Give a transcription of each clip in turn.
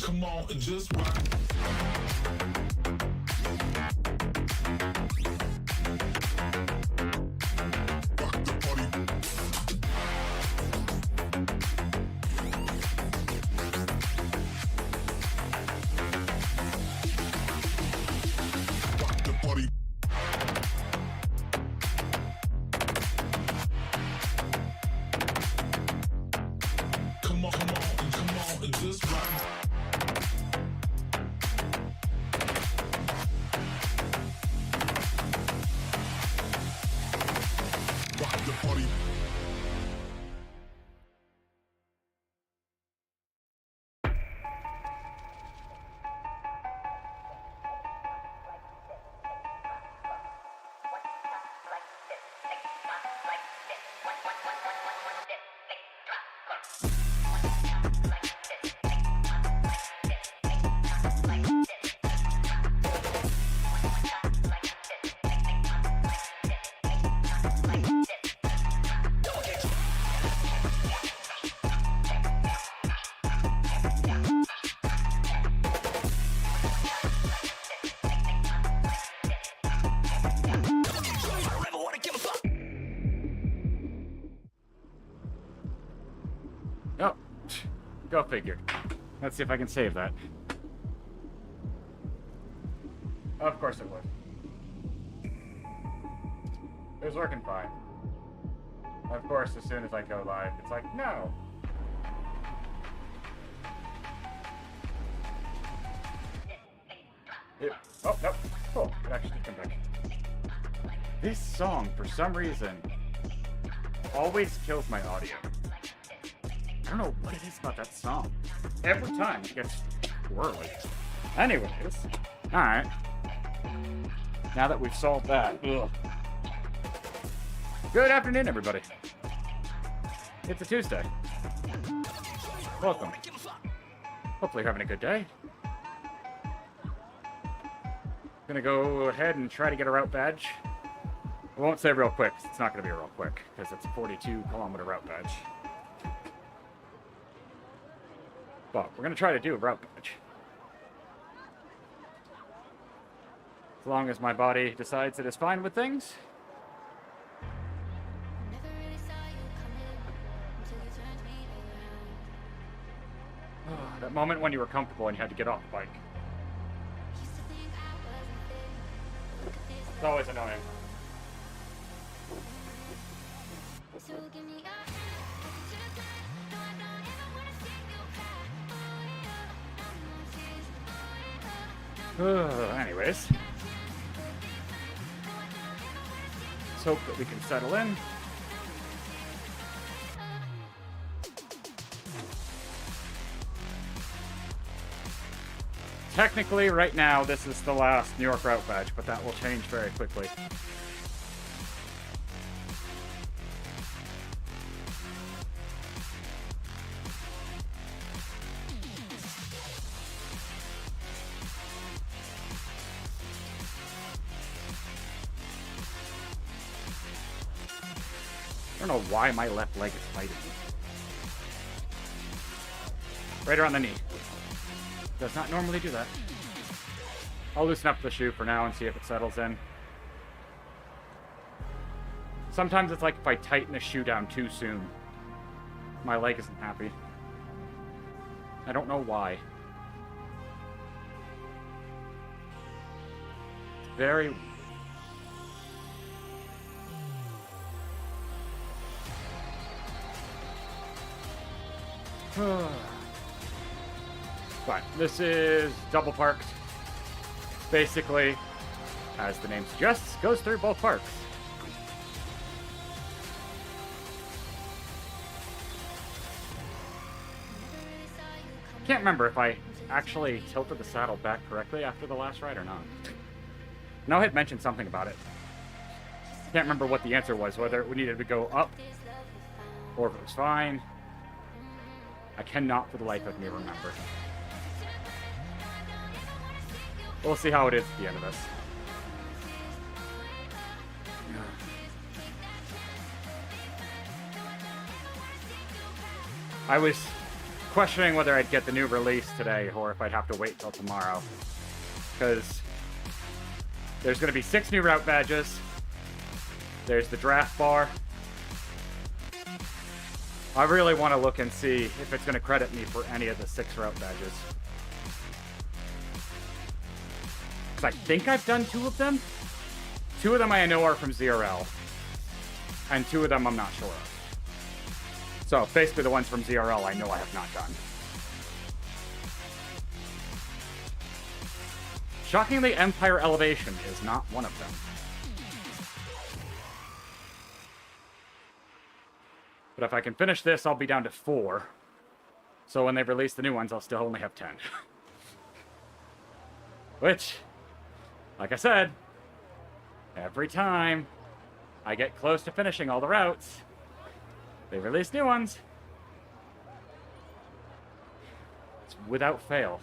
come on and just rock. Rock the party. Rock the party. Come on and just rock. Rock the party. Oh, go figure. Let's see if I can save that. Of course it would. It was working fine. Of course, as soon as I go live, it's like, no. Oh, no. Cool. It actually did come back. This song, for some reason, always kills my audio. I don't know what it is about that song. Every time it gets whirly. Anyways, alright. Now that we've solved that. Ugh. Good afternoon, everybody. It's a Tuesday. Welcome. Hopefully you're having a good day. Gonna go ahead and try to get a route badge. I won't say real quick, 'cause it's not gonna be real quick, because it's a 42-kilometer route badge. But we're gonna try to do a route badge. As long as my body decides it is fine with things. That moment when you were comfortable and you had to get off the bike. It's always annoying. Anyways. Let's hope that we can settle in. Technically, right now, this is the last New York route badge, but that will change very quickly. I don't know why my left leg is fighting me. Right around the knee. Does not normally do that. I'll loosen up the shoe for now and see if it settles in. Sometimes it's like if I tighten the shoe down too soon, my leg isn't happy. I don't know why. It's very... But this is double parked. Basically, as the name suggests, goes through both parks. Can't remember if I actually tilted the saddle back correctly after the last ride or not. No, I had mentioned something about it. Can't remember what the answer was, whether it needed to go up or if it was fine. I cannot for the life of me remember. We'll see how it is at the end of this. I was questioning whether I'd get the new release today or if I'd have to wait till tomorrow. Because there's going to be 6 new route badges. There's the draft bar. I really want to look and see if it's going to credit me for any of the 6 route badges. Because I think I've done 2 of them. 2 of them I know are from ZRL. And 2 of them I'm not sure of. So basically the ones from ZRL I know I have not done. Shockingly, Empire Elevation is not one of them. But if I can finish this, I'll be down to 4. So when they release the new ones, I'll still only have 10. Which, like I said, every time I get close to finishing all the routes, they release new ones. It's without fail.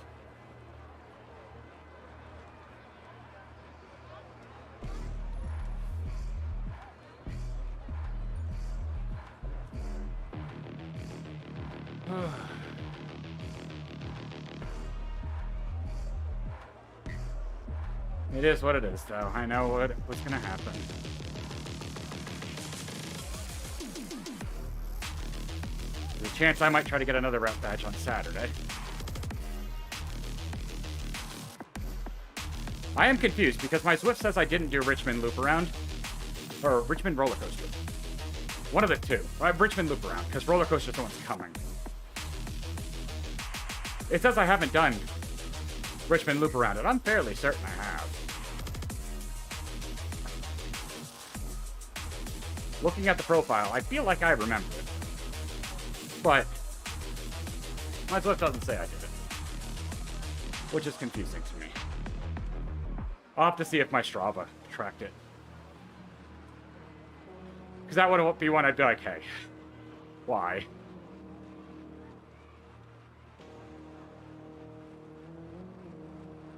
It is what it is, though. I know what's gonna happen. There's a chance I might try to get another route badge on Saturday. I am confused because my Zwift says I didn't do Richmond Loop Around. Or Richmond Roller Coaster. One of the 2. Richmond Loop Around, because Roller Coaster's the one's coming. It says I haven't done Richmond Loop Around, and I'm fairly certain I have. Looking at the profile, I feel like I remember it. But my Zwift doesn't say I did it. Which is confusing to me. I'll have to see if my Strava tracked it. Because that would be one I'd be like, hey, why?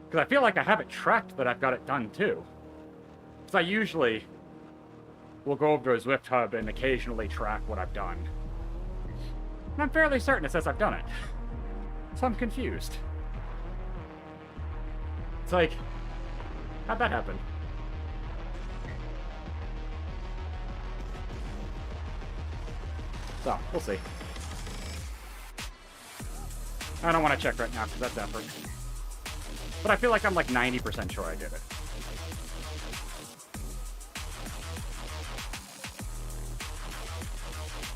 Because I feel like I have it tracked that I've got it done too. Because I usually will go over to a Zwift hub and occasionally track what I've done. And I'm fairly certain it says I've done it. So I'm confused. It's like, how'd that happen? So, we'll see. I don't want to check right now because that's effort. But I feel like I'm like 90% sure I did it.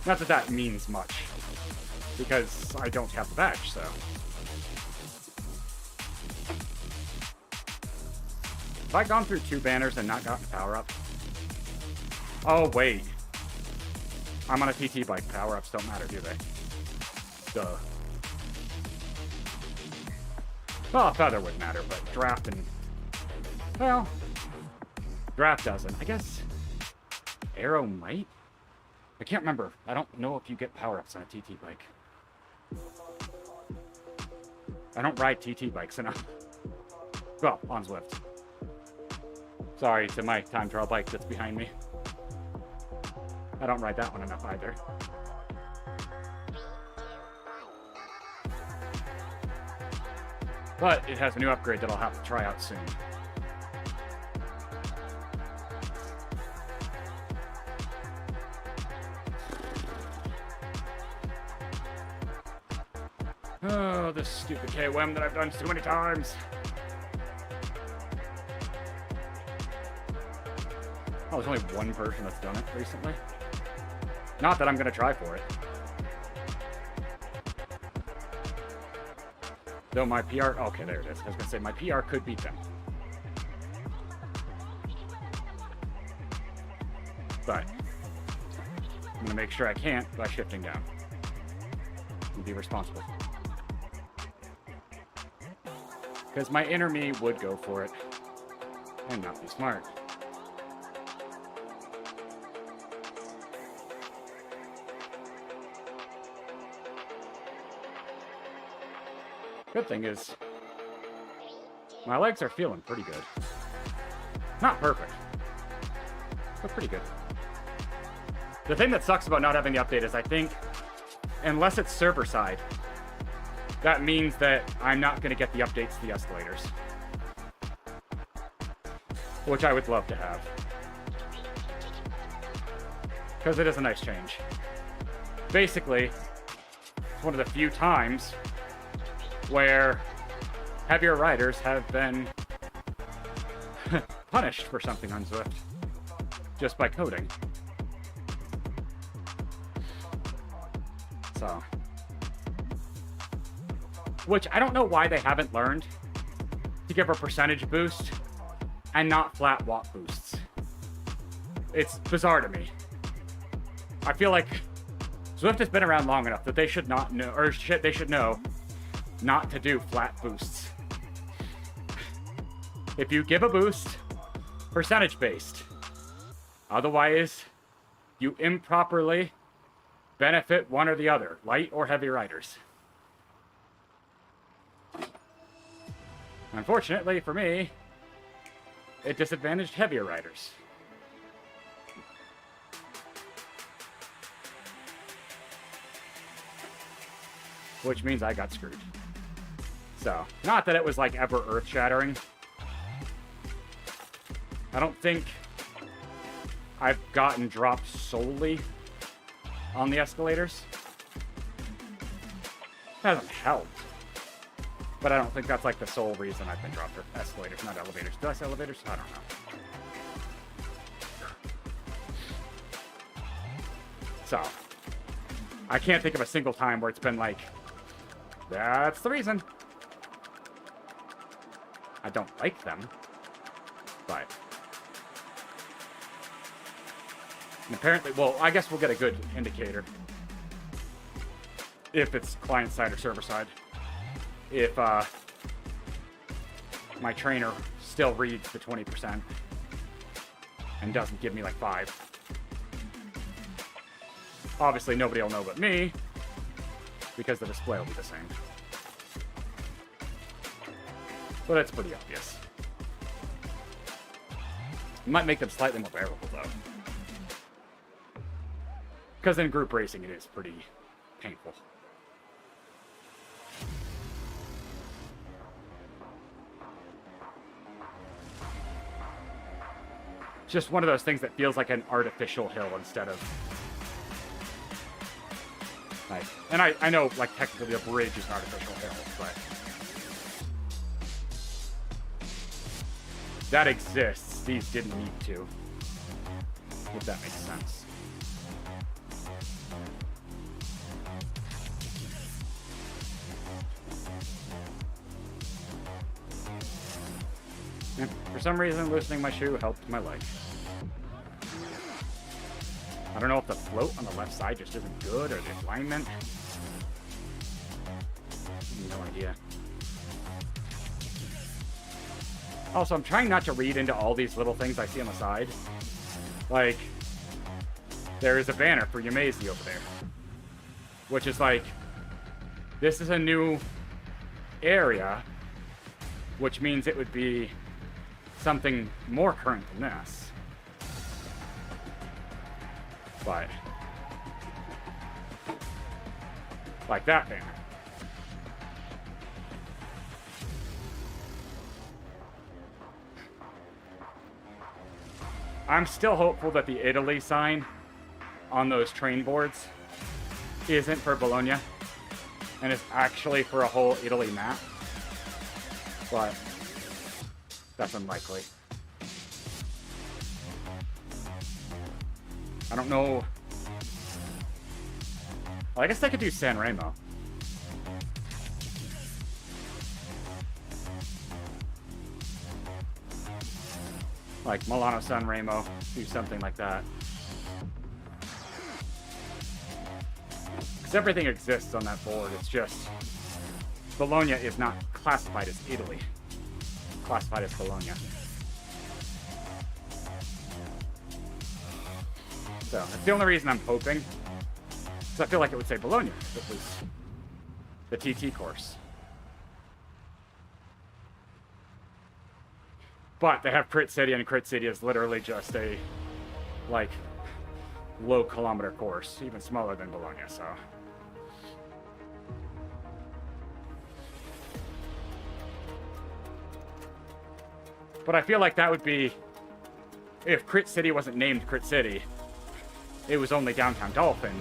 Not that that means much, because I don't have the badge, so. Have I gone through 2 banners and not gotten a power-up? Oh, wait. I'm on a TT bike. Power-ups don't matter, do they? Duh. Well, a feather would matter, but draft and... Well, draft doesn't. I guess arrow might? I can't remember. I don't know if you get power-ups on a TT bike. I don't ride TT bikes enough. Well, on Zwift. Sorry to my time trial bike that's behind me. I don't ride that one enough either. But it has a new upgrade that I'll have to try out soon. Oh, this stupid KOM that I've done so many times. Oh, there's only one person that's done it recently. Not that I'm going to try for it. Though my PR... Okay, there it is. I was going to say, my PR could beat them. But I'm going to make sure I can't by shifting down. And be responsible. Because my inner me would go for it. And not be smart. Good thing is, my legs are feeling pretty good. Not perfect, but pretty good. The thing that sucks about not having the update is I think, unless it's server side, that means that I'm not going to get the updates to the escalators. Which I would love to have. Because it is a nice change. Basically, it's one of the few times where heavier riders have been punished for something on Zwift just by coding. So, which I don't know why they haven't learned to give a percentage boost and not flat watt boosts. It's bizarre to me. I feel like Zwift has been around long enough that they should not know, or they should know not to do flat boosts. If you give a boost, percentage based. Otherwise, you improperly benefit one or the other, light or heavy riders. Unfortunately for me, it disadvantaged heavier riders. Which means I got screwed. So, not that it was like ever earth-shattering. I don't think I've gotten dropped solely on the escalators. It hasn't helped. But I don't think that's like the sole reason I've been dropped for escalators, not elevators. Did I say elevators? I don't know. So, I can't think of a single time where it's been like, that's the reason. I don't like them, but... And apparently, well, I guess we'll get a good indicator if it's client side or server side. If my trainer still reads the 20% and doesn't give me like 5. Obviously, nobody will know but me because the display will be the same. But it's pretty obvious. It might make them slightly more bearable, though. Because in group racing, it is pretty painful. It's just one of those things that feels like an artificial hill instead of... Like, and I know, like, technically the bridge is an artificial hill, but... That exists. These didn't need to. If that makes sense. And for some reason, loosening my shoe helped my leg. I don't know if the float on the left side just isn't good, or the alignment. No idea. Also, I'm trying not to read into all these little things I see on the side. Like, there is a banner for Yamazi over there. Which is like, this is a new area, which means it would be something more current than this. But, like that banner. I'm still hopeful that the Italy sign on those train boards isn't for Bologna and is actually for a whole Italy map. But that's unlikely. I don't know. Well, I guess I could do San Remo. Like Milano San Remo, do something like that. Because everything exists on that board, it's just Bologna is not classified as Italy. It's classified as Bologna. So, that's the only reason I'm hoping. Because I feel like it would say Bologna if it was the TT course. But they have Crit City, and Crit City is literally just a, like, low kilometer course, even smaller than Bologna, so. But I feel like that would be, if Crit City wasn't named Crit City, it was only Downtown Dolphin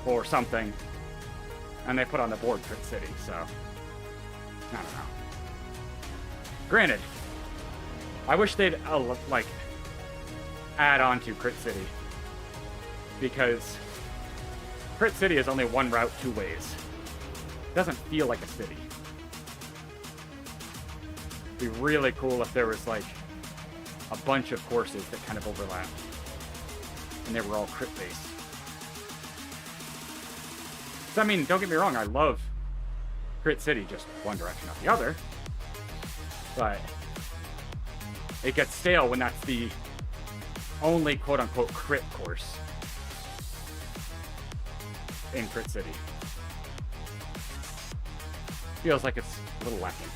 or something, and they put on the board Crit City, so I don't know. Granted, I wish they'd like add on to Crit City, because Crit City is only one route 2 ways. It doesn't feel like a city. It'd be really cool if there was like a bunch of courses that kind of overlapped and they were all crit based. So, I mean, don't get me wrong, I love Crit City, just one direction, not the other. But it gets stale when that's the only quote-unquote crit course in Crit City. Feels like it's a little lacking.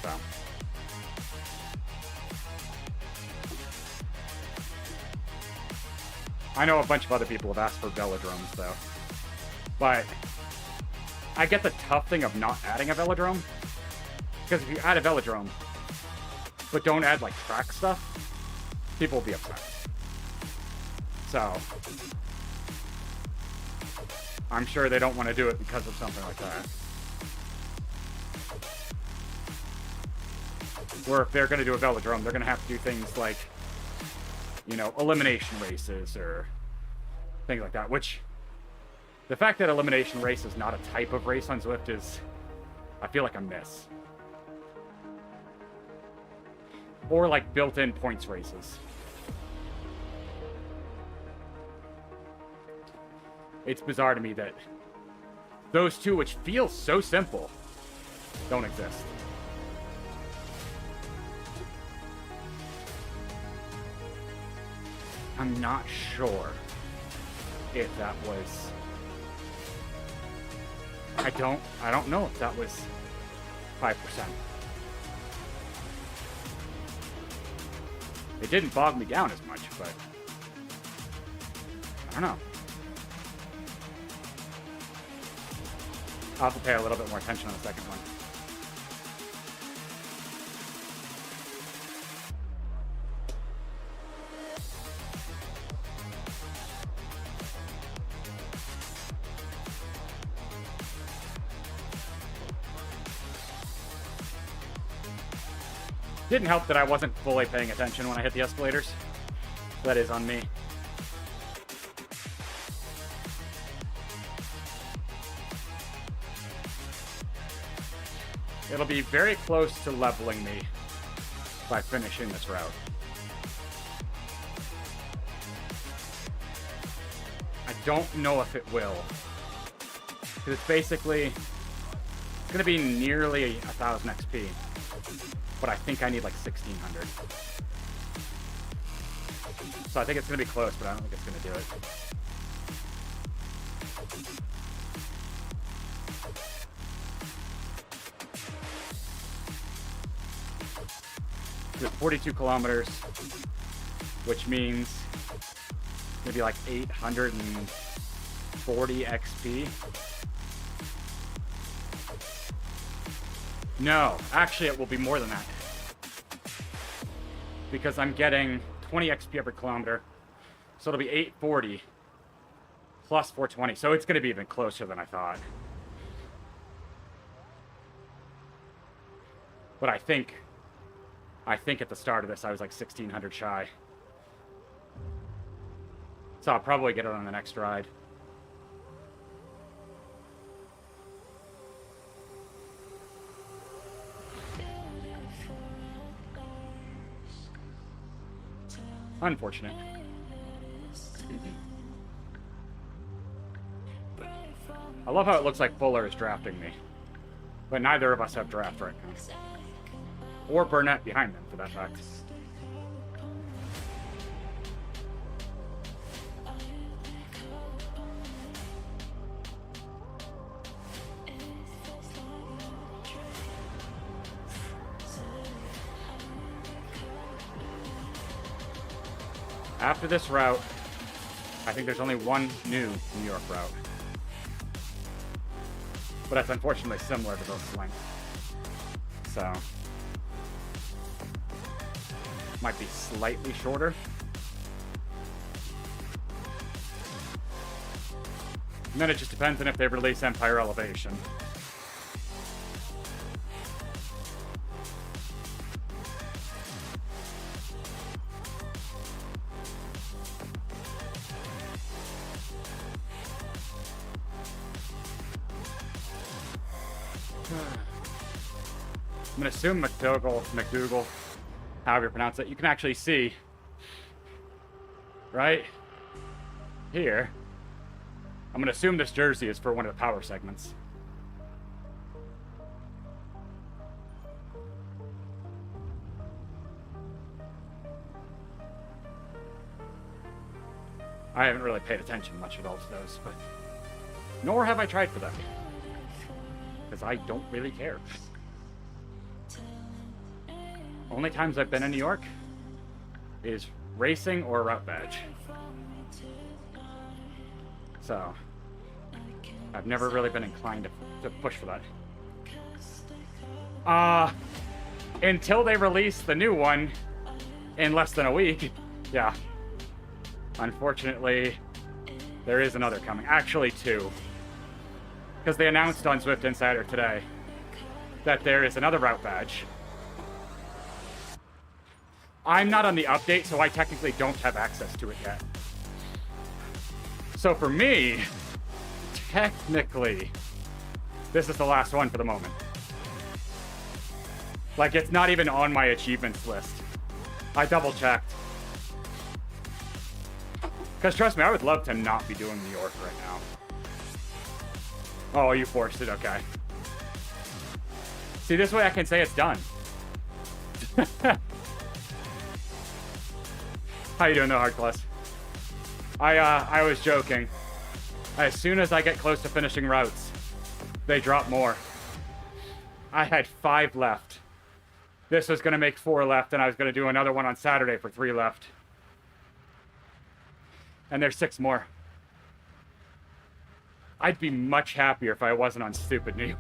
So. I know a bunch of other people have asked for velodromes, though. But I get the tough thing of not adding a velodrome. Because if you add a velodrome, but don't add, like, track stuff, people will be upset. So, I'm sure they don't want to do it because of something like that. Or if they're going to do a velodrome, they're going to have to do things like, you know, elimination races or things like that. Which, the fact that elimination race is not a type of race on Zwift is, I feel like a miss. Or like built-in points races. It's bizarre to me that those two, which feel so simple, don't exist. I'm not sure if that was... I don't know if that was 5%. It didn't bog me down as much, but I don't know. I'll have to pay a little bit more attention on the second one. Didn't help that I wasn't fully paying attention when I hit the escalators. That is on me. It'll be very close to leveling me by finishing this route. I don't know if it will. Because it's basically... It's going to be nearly 1,000 XP. But I think I need like 1,600. So I think it's going to be close, but I don't think it's going to do it. It's 42 kilometers, which means it's going to be like 840 XP. No, actually it will be more than that. Because I'm getting 20 XP every kilometer. So it'll be 840 plus 420. So it's going to be even closer than I thought. But I think at the start of this I was like 1,600 shy. So I'll probably get it on the next ride. Unfortunate. I love how it looks like Fuller is drafting me. But neither of us have draft right now. Or Burnett behind them, for that fact. After this route, I think there's only one new New York route. But that's unfortunately similar to those lengths. so might be slightly shorter. And then it just depends on if they release Empire Elevation. I'm gonna assume McDougal, however you pronounce it, you can actually see right here. I'm gonna assume this jersey is for one of the power segments. I haven't really paid attention much at all to those, but nor have I tried for them. Because I don't really care. Only times I've been in New York is racing or route badge. So, I've never really been inclined to push for that. Until they release the new one in less than a week, yeah. Unfortunately, there is another coming. Actually, two. Because they announced on Zwift Insider today that there is another route badge. I'm not on the update, so I technically don't have access to it yet. So for me, technically, this is the last one for the moment. Like, it's not even on my achievements list. I double checked. Because trust me, I would love to not be doing New York right now. Oh, you forced it, okay. See, this way I can say it's done. How you doing though, Hard Class? I was joking. As soon as I get close to finishing routes, they drop more. I had 5 left. This was gonna make 4 left, and I was gonna do another one on Saturday for 3 left. And there's 6 more. I'd be much happier if I wasn't on stupid New York.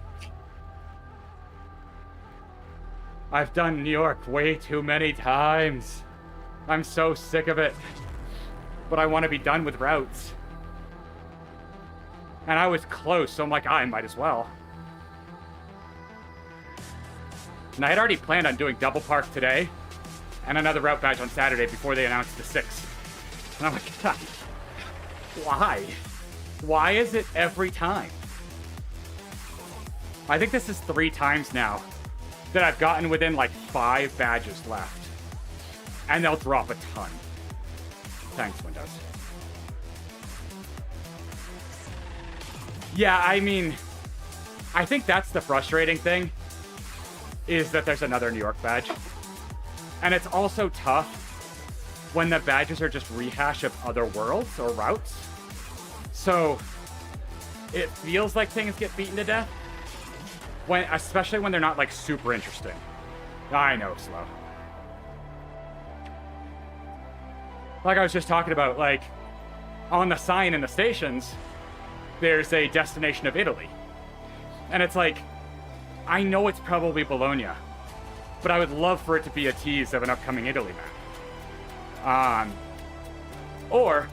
I've done New York way too many times. I'm so sick of it. But I want to be done with routes. And I was close, so I'm like, I might as well. And I had already planned on doing double park today and another route badge on Saturday before they announced the 6. And I'm like, God, why? Why is it every time? I think this is 3 times now that I've gotten within like 5 badges left. And they'll drop a ton. Thanks, Windows. Yeah, I mean, I think that's the frustrating thing, is that there's another New York badge. And it's also tough when the badges are just rehash of other worlds or routes. So it feels like things get beaten to death, especially when they're not like super interesting. I know, slow. Like I was just talking about, like on the sign in the stations, there's a destination of Italy. And it's like, I know it's probably Bologna, but I would love for it to be a tease of an upcoming Italy map. Or,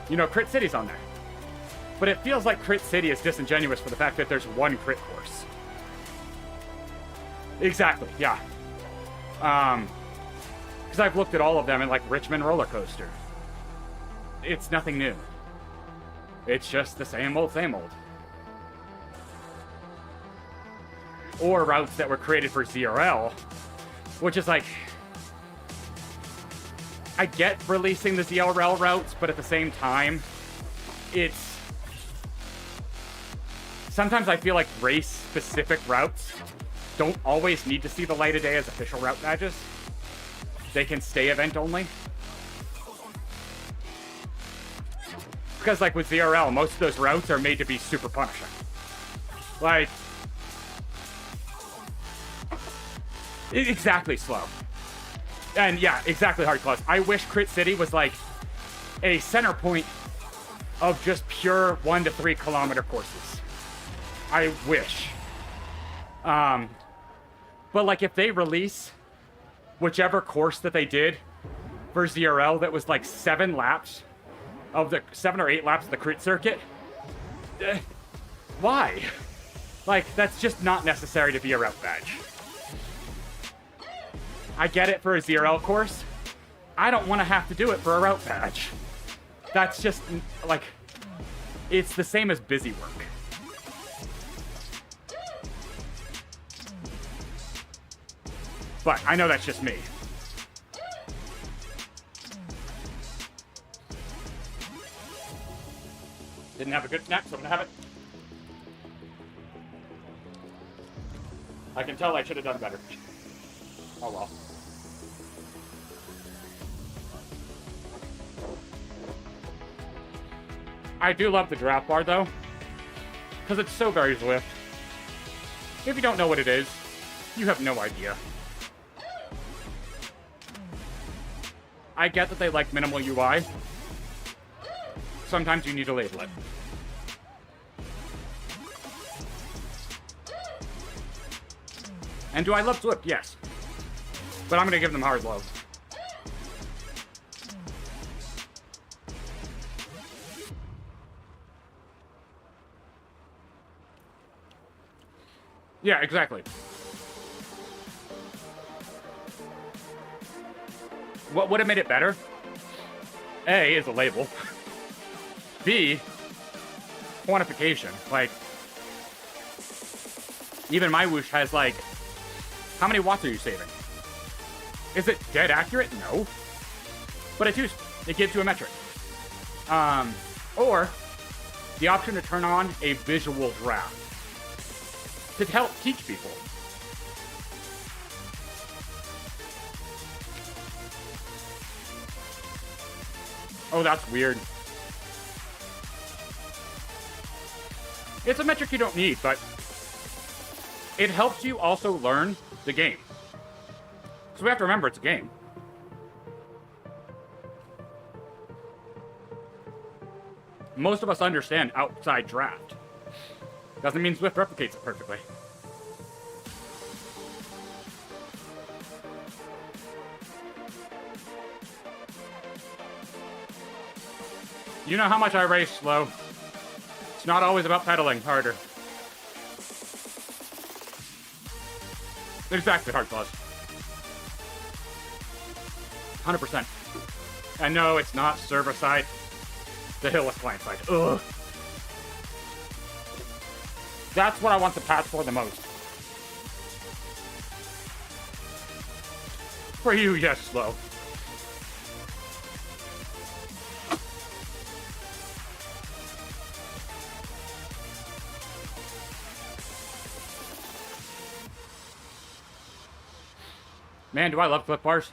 you know, Crit City's on there. But it feels like Crit City is disingenuous for the fact that there's one crit course. Exactly, yeah. Because I've looked at all of them in like Richmond Roller Coaster. It's nothing new. It's just the same old, same old. Or routes that were created for ZRL, which is like, I get releasing the ZRL routes, but at the same time, it's, sometimes I feel like race-specific routes don't always need to see the light of day as official route badges. They can stay event only. Because like with ZRL, most of those routes are made to be super punishing. Like, exactly, slow. And yeah, exactly, Hard Claws. I wish Crit City was like a center point of just pure 1 to 3 kilometer courses. I wish. But, like, if they release whichever course that they did for ZRL that was, like, 7 laps of the... 7 or 8 laps of the crit circuit, why? Like, that's just not necessary to be a route badge. I get it for a ZRL course. I don't want to have to do it for a route badge. That's just, like... It's the same as busy work. But I know that's just me. Didn't have a good snack, so I'm gonna have it. I can tell I should have done better. Oh well. I do love the draft bar though, because it's so very Zwift. If you don't know what it is, you have no idea. I get that they like minimal UI. Sometimes you need to label it. And do I love Zwift? Yes. But I'm going to give them hard love. Yeah, exactly. What would have made it better? A is a label. B, quantification. Like, even my whoosh has, like, how many watts are you saving? Is it dead accurate? No. But it gives you a metric. Or the option to turn on a visual draft to help teach people. Oh, that's weird. It's a metric you don't need, but it helps you also learn the game. So we have to remember it's a game. Most of us understand outside draft. Doesn't mean Zwift replicates it perfectly. You know how much I race slow. It's not always about pedaling harder. Exactly, hard claws. 100%. And no, it's not server side. The hill is client side. Ugh. That's what I want the patch for the most. For you, yes, slow. Man, do I love Cliff Bars.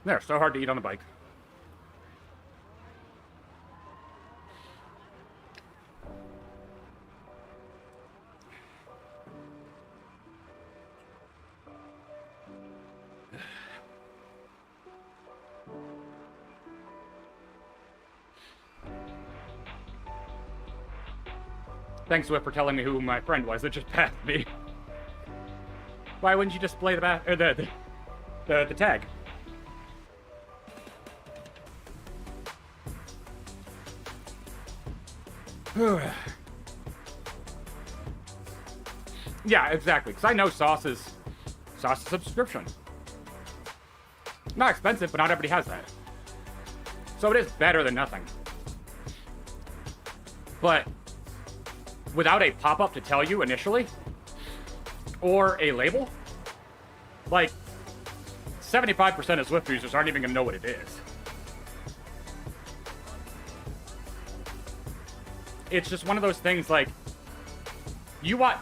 They're so hard to eat on the bike. Thanks, Zwift, for telling me who my friend was that just passed me. Why wouldn't you display the tag? Yeah, exactly. Because I know sauce is subscription. Not expensive, but not everybody has that. So it is better than nothing. But without a pop-up to tell you initially, or a label, like 75% of Zwift users aren't even going to know what it is. It's just one of those things like,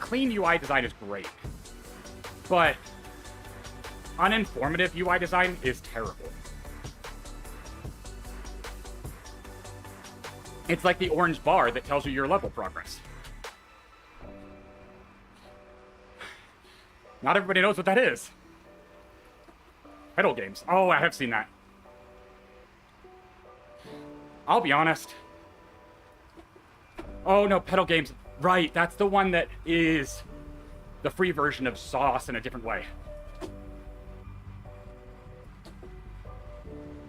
clean UI design is great, but uninformative UI design is terrible. It's like the orange bar that tells you your level progress. Not everybody knows what that is. Pedal games. Oh, I have seen that. I'll be honest. Oh, no, pedal games. Right, that's the one that is the free version of Sauce in a different way.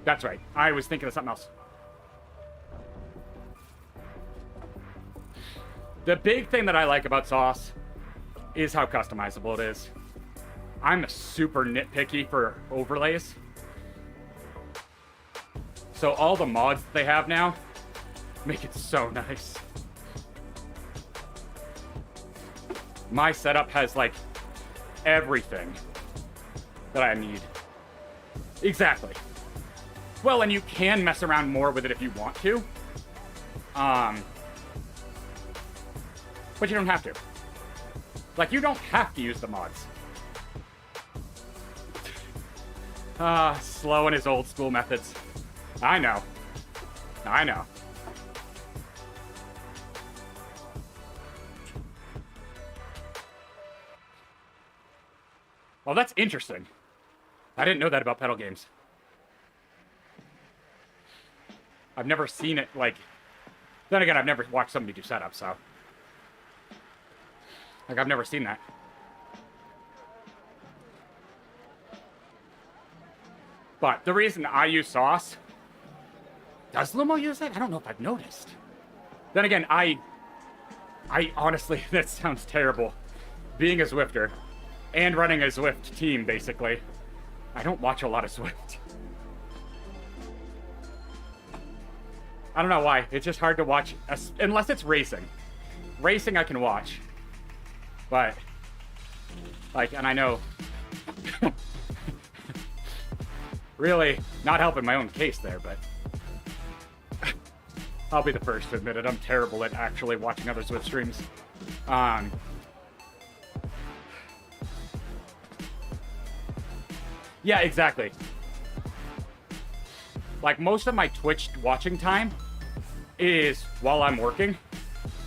That's right. I was thinking of something else. The big thing that I like about Sauce is how customizable it is. I'm super nitpicky for overlays. So all the mods they have now make it so nice. My setup has like everything that I need. Exactly. Well, and you can mess around more with it if you want to. But you don't have to. Like, you don't have to use the mods. Slow in his old school methods. I know. I know. Well, that's interesting. I didn't know that about pedal games. I've never seen it, like... Then again, I've never watched somebody do setup, so... Like, I've never seen that. But the reason I use Sauce... Does Lumo use it? I don't know if I've noticed. Then again, I honestly, that sounds terrible. Being a Zwifter, and running a Zwift team, basically, I don't watch a lot of Zwift. I don't know why. It's just hard to watch, unless it's racing. Racing I can watch. But, like, and I know... really not helping my own case there, but... I'll be the first to admit it. I'm terrible at actually watching other Zwift streams. Yeah, exactly. Like, most of my Twitch watching time is while I'm working,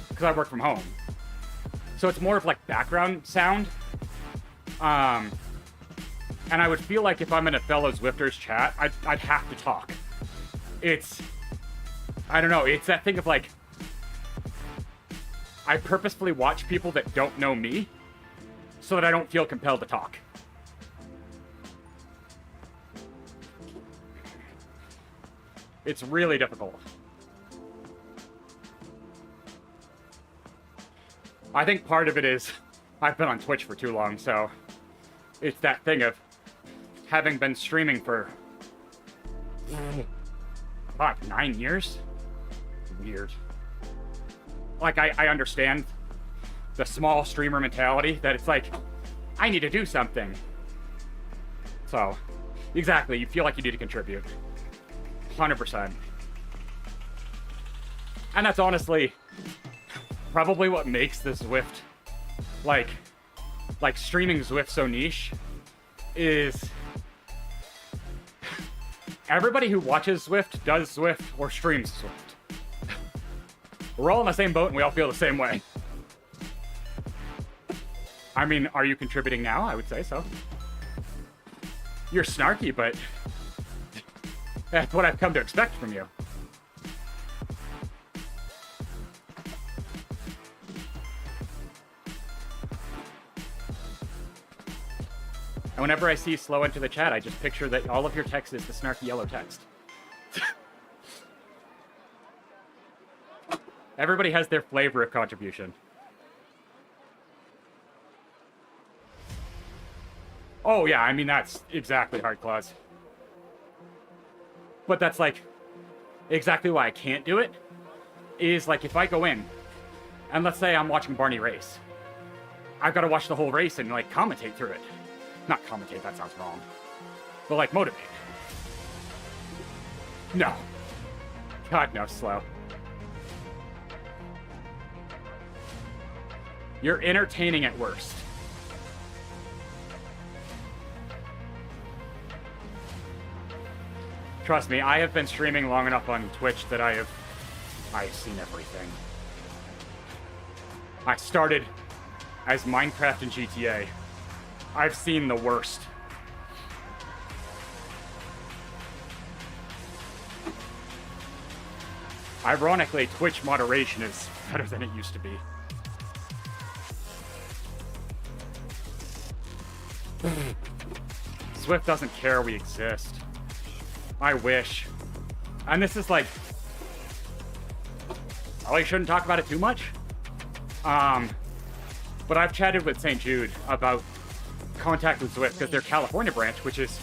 because I work from home. So it's more of like background sound. And I would feel like if I'm in a fellow Zwifter's chat, I'd have to talk. It's... I don't know, it's that thing of like... I purposefully watch people that don't know me, so that I don't feel compelled to talk. It's really difficult. I think part of it is I've been on Twitch for too long, so it's that thing of having been streaming for about 9 years. Weird. Like, I understand the small streamer mentality that it's like, I need to do something. So, exactly, you feel like you need to contribute. 100%. And that's honestly probably what makes the Zwift, like streaming Zwift so niche, is everybody who watches Zwift does Zwift or streams Zwift. We're all in the same boat and we all feel the same way. I mean, are you contributing now? I would say so. You're snarky, but that's what I've come to expect from you. And whenever I see slow into the chat, I just picture that all of your text is the snarky yellow text. Everybody has their flavor of contribution. Oh yeah, I mean, that's exactly Hardclaws. But that's like, exactly why I can't do it, is like if I go in, and let's say I'm watching Barney race, I've got to watch the whole race and like commentate through it. Not commentate, that sounds wrong. But like motivate. No. God, no, slow. You're entertaining at worst. Trust me, I have been streaming long enough on Twitch that I've seen everything. I started as Minecraft and GTA. I've seen the worst. Ironically, Twitch moderation is better than it used to be. Zwift doesn't care we exist. I wish. And this is like, probably shouldn't talk about it too much. But I've chatted with St. Jude about contact with Zwift because their California branch, which is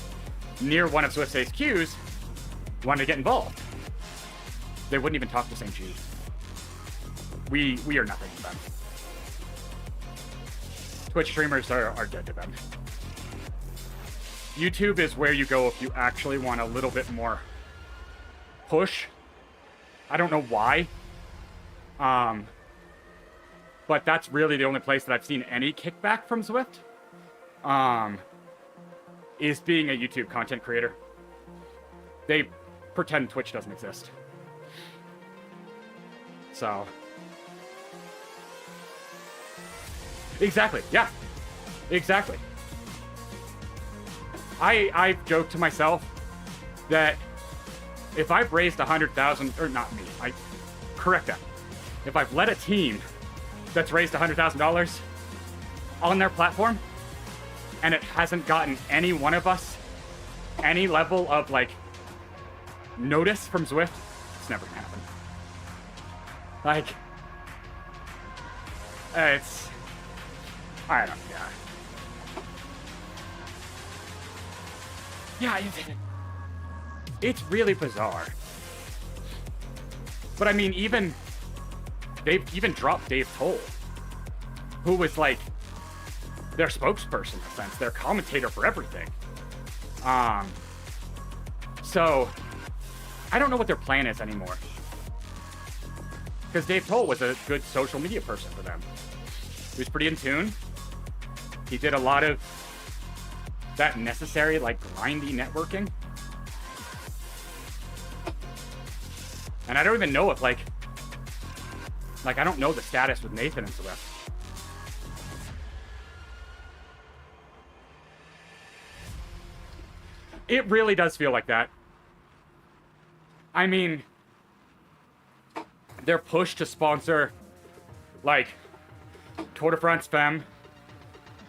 near one of Zwift's HQs, wanted to get involved. They wouldn't even talk to St. Jude. We are nothing to them. Twitch streamers are dead to them. YouTube is where you go if you actually want a little bit more push. I don't know why. But that's really the only place that I've seen any kickback from Zwift. Is being a YouTube content creator. They pretend Twitch doesn't exist. So. Exactly, yeah. Exactly. I've joked to myself that if I've raised 100,000, or not me, correct that. If I've led a team that's raised $100,000 on their platform, and it hasn't gotten any one of us any level of, like, notice from Zwift, it's never gonna happen. Like, it's, I don't know, yeah. Yeah, it's really bizarre. But I mean, they've even dropped Dave Toll, who was like their spokesperson in a sense, their commentator for everything. So I don't know what their plan is anymore. Because Dave Toll was a good social media person for them. He was pretty in tune. He did a lot of that necessary, like, grindy networking. And I don't even know if, like, I don't know the status with Nathan and Zwift. It really does feel like that. I mean, their push to sponsor, like, Tour de France Femme,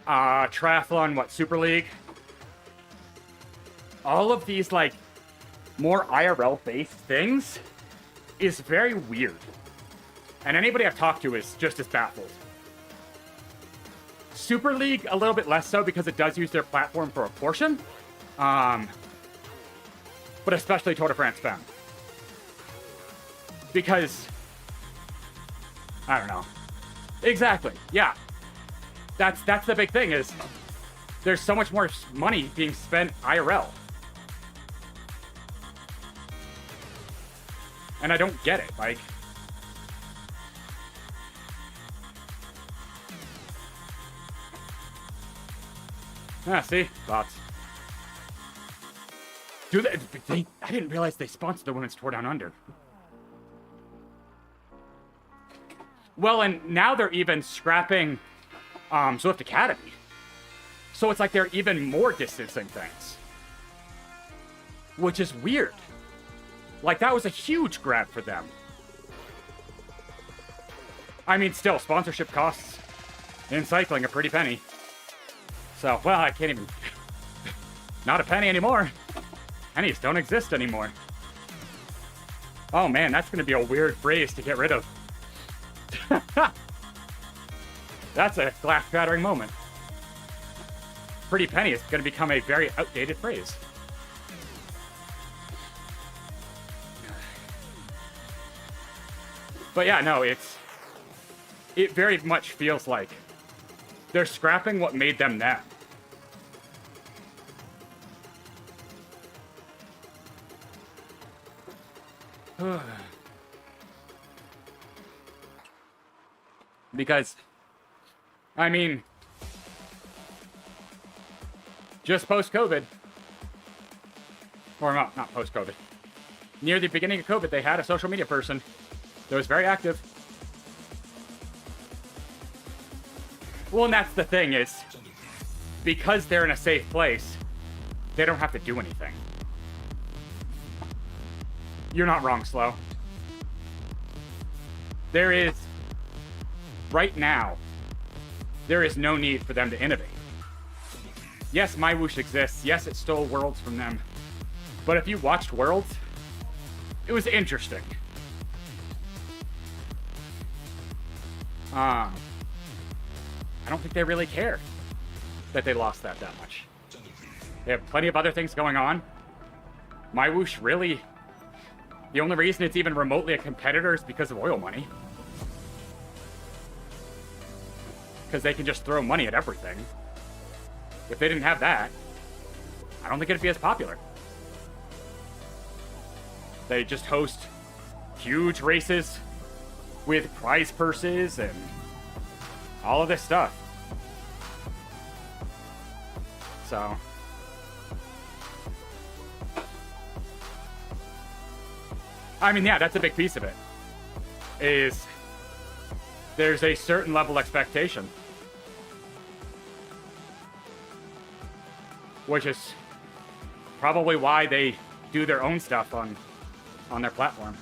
Triathlon, Super League. All of these, like, more IRL-based things is very weird. And anybody I've talked to is just as baffled. Super League, a little bit less so because it does use their platform for a portion. But especially Tour de France Femme. Because, I don't know. Exactly, yeah. That's the big thing is there's so much more money being spent IRL. And I don't get it, like. See? Thoughts. Do they, I didn't realize they sponsored the Women's Tour Down Under. Well, and now they're even scrapping Zwift Academy. So it's like they're even more distancing things. Which is weird. Like, that was a huge grab for them. I mean, still, sponsorship costs in cycling a pretty penny. So, well, I can't even... Not a penny anymore. Pennies don't exist anymore. Oh, man, that's going to be a weird phrase to get rid of. That's a glass-shattering moment. Pretty penny is going to become a very outdated phrase. But yeah, no, it very much feels like they're scrapping what made them them. Because, I mean, just post-COVID, or not post-COVID, near the beginning of COVID, they had a social media person that was very active. Well, and that's the thing is, because they're in a safe place, they don't have to do anything. You're not wrong, Slow. There is, right now, there is no need for them to innovate. Yes, My Whoosh exists. Yes, it stole Worlds from them. But if you watched Worlds, it was interesting. I don't think they really care that they lost that much. They have plenty of other things going on. My Whoosh really, the only reason it's even remotely a competitor is because of oil money. Because they can just throw money at everything. If they didn't have that, I don't think it'd be as popular. They just host huge races with prize purses and all of this stuff. So, I mean, yeah, that's a big piece of it. Is there's a certain level of expectation, which is probably why they do their own stuff on their platform.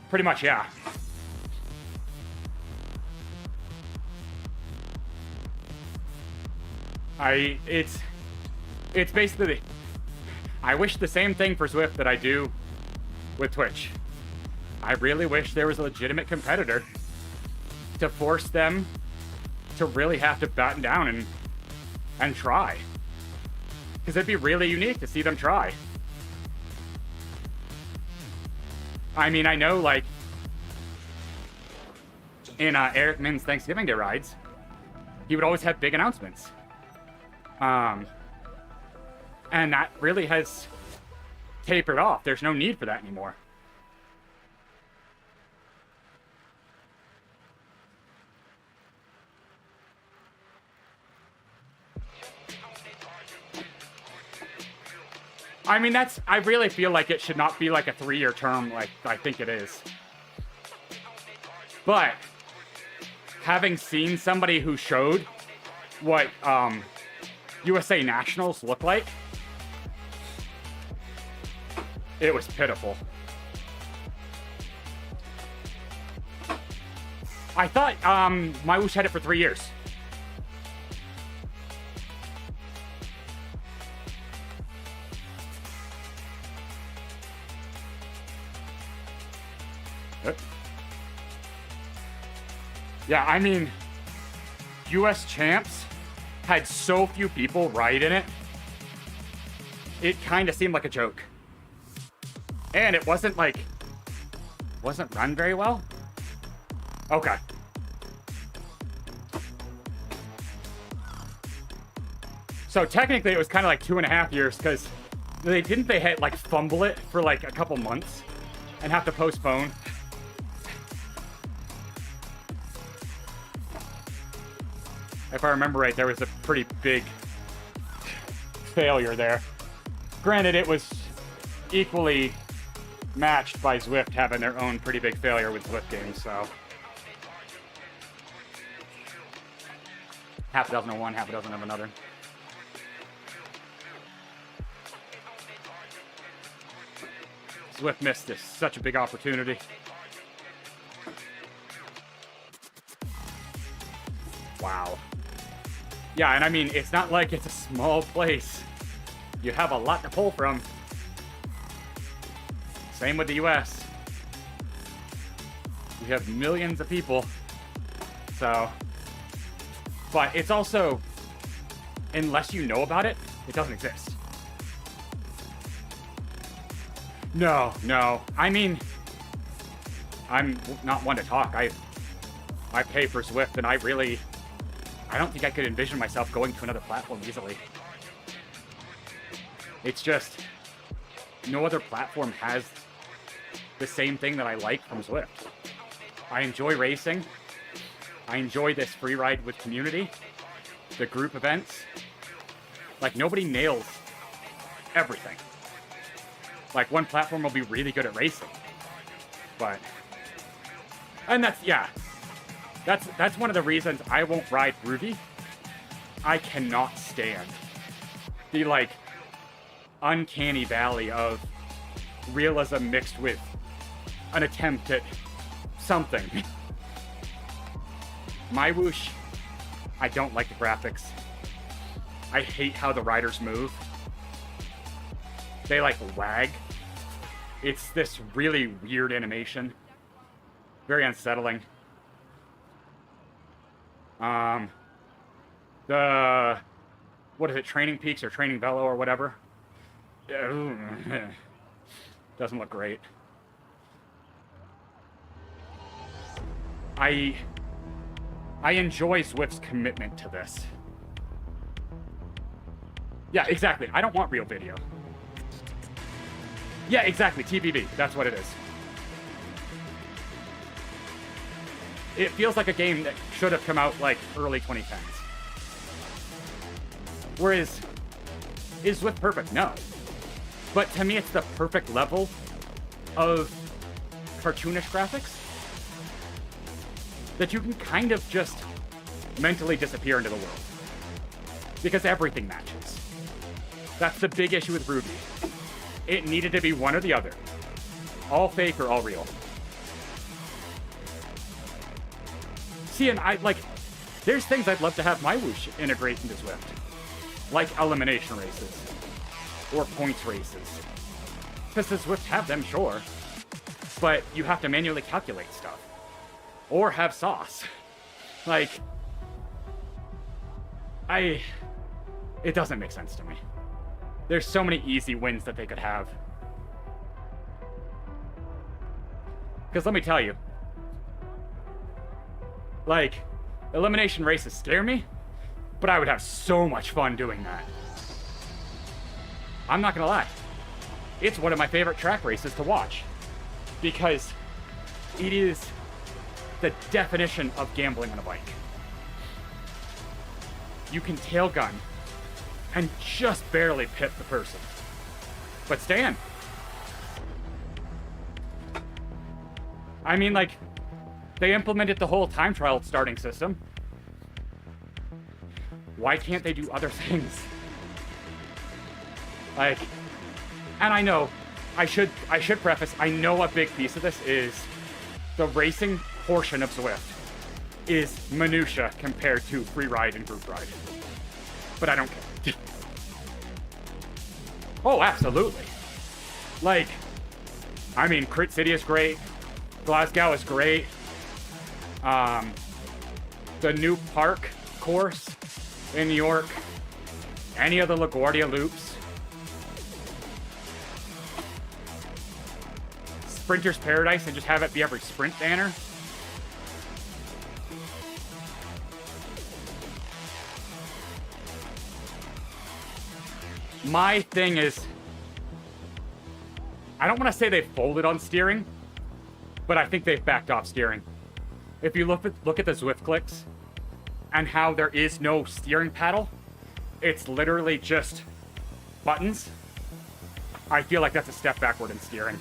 Pretty much, yeah. It's basically, I wish the same thing for Zwift that I do with Twitch. I really wish there was a legitimate competitor to force them to really have to batten down and try. Because it'd be really unique to see them try. I mean, I know, like, in Eric Min's Thanksgiving Day rides, he would always have big announcements. And that really has tapered off. There's no need for that anymore. I mean, I really feel like it should not be like a 3-year term like I think it is. But having seen somebody who showed what USA Nationals look like, it was pitiful. I thought My Whoosh had it for 3 years. Yeah, I mean, US Champs had so few people ride in it, it kind of seemed like a joke. And it wasn't run very well. Okay. So technically it was kind of like 2.5 years because they had like fumble it for like a couple months and have to postpone. If I remember right, there was a pretty big failure there. Granted, it was equally matched by Zwift having their own pretty big failure with Zwift games, so. Half a dozen of one, half a dozen of another. Zwift missed this. Such a big opportunity. Wow. Yeah, and I mean, it's not like it's a small place. You have a lot to pull from. Same with the US. You have millions of people. So, but it's also, unless you know about it, it doesn't exist. No. I mean, I'm not one to talk. I pay for Zwift, and I don't think I could envision myself going to another platform easily. It's just, no other platform has the same thing that I like from Zwift. I enjoy racing. I enjoy this free ride with community, the group events. Like, nobody nails everything. Like, one platform will be really good at racing. But, and that's one of the reasons I won't ride Groovy. I cannot stand the, like, uncanny valley of realism mixed with an attempt at something. My whoosh, I don't like the graphics. I hate how the riders move. They like wag. It's this really weird animation. Very unsettling. What is it, Training Peaks or Training Velo or whatever? Doesn't look great. I enjoy Zwift's commitment to this. Yeah, exactly. I don't want real video. Yeah, exactly. TBV. That's what it is. It feels like a game that should have come out like early 2010s. Whereas, is Zwift perfect? No. But to me, it's the perfect level of cartoonish graphics that you can kind of just mentally disappear into the world. Because everything matches. That's the big issue with Ruby. It needed to be one or the other. All fake or all real. See, and there's things I'd love to have my whoosh integrate into Zwift. Like elimination races. Or points races. Because the Zwift have them, sure. But you have to manually calculate stuff. Or have sauce. It doesn't make sense to me. There's so many easy wins that they could have. Because let me tell you, elimination races scare me, but I would have so much fun doing that. I'm not gonna lie. It's one of my favorite track races to watch. Because it is the definition of gambling on a bike. You can tail gun and just barely pit the person. But Stan. I mean, they implemented the whole time trial starting system. Why can't they do other things? And I know, I should preface, I know a big piece of this is the racing portion of Zwift is minutia compared to free ride and group ride. But I don't care. Oh, absolutely. Crit City is great. Glasgow is great. The new park course in New York. Any of the LaGuardia loops. Sprinter's Paradise and just have it be every sprint banner. My thing is, I don't want to say they folded on steering, but I think they've backed off steering. If you look at the Zwift clicks and how there is no steering paddle, it's literally just buttons. I feel like that's a step backward in steering.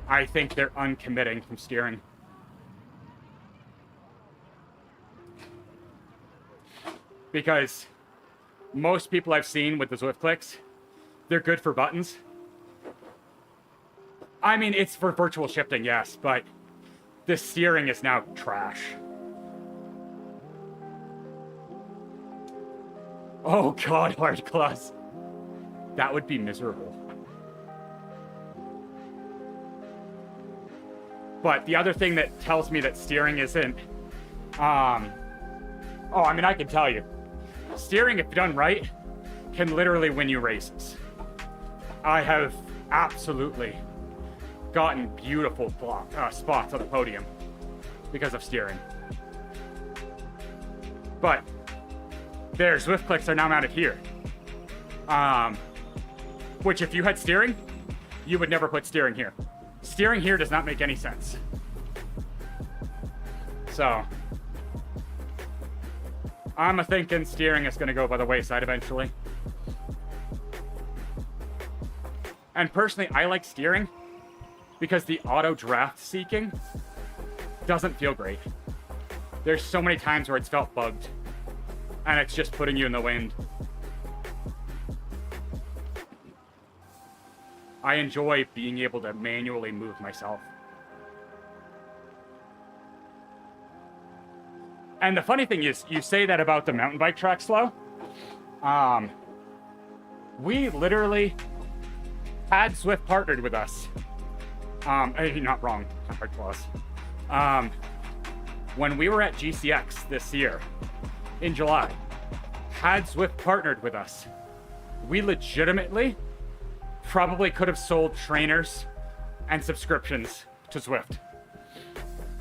I think they're uncommitting from steering. Because most people I've seen with the Zwift clicks, they're good for buttons. I mean, it's for virtual shifting, yes, but the steering is now trash. Oh god, hard class. That would be miserable. But the other thing that tells me that steering isn't... I can tell you. Steering, if done right, can literally win you races. I have absolutely gotten beautiful spots on the podium because of steering. But their Zwift clicks are now mounted here. Which if you had steering, you would never put steering here. Steering here does not make any sense. So, I'm thinking steering is going to go by the wayside eventually. And personally, I like steering because the auto draft seeking doesn't feel great. There's so many times where it's felt bugged and it's just putting you in the wind. I enjoy being able to manually move myself. And the funny thing is, you say that about the mountain bike track slow. We literally had Zwift partnered with us. Not wrong, hard clause. When we were at GCX this year, in July, had Zwift partnered with us, we legitimately probably could have sold trainers and subscriptions to Zwift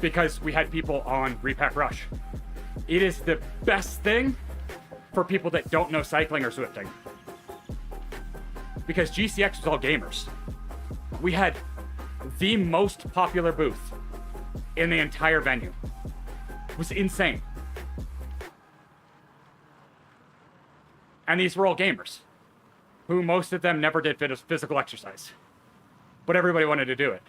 because we had people on Repack Rush. It is the best thing for people that don't know cycling or Zwifting, because GCX was all gamers. We had the most popular booth in the entire venue. It was insane. And these were all gamers, who most of them never did physical exercise, but everybody wanted to do it.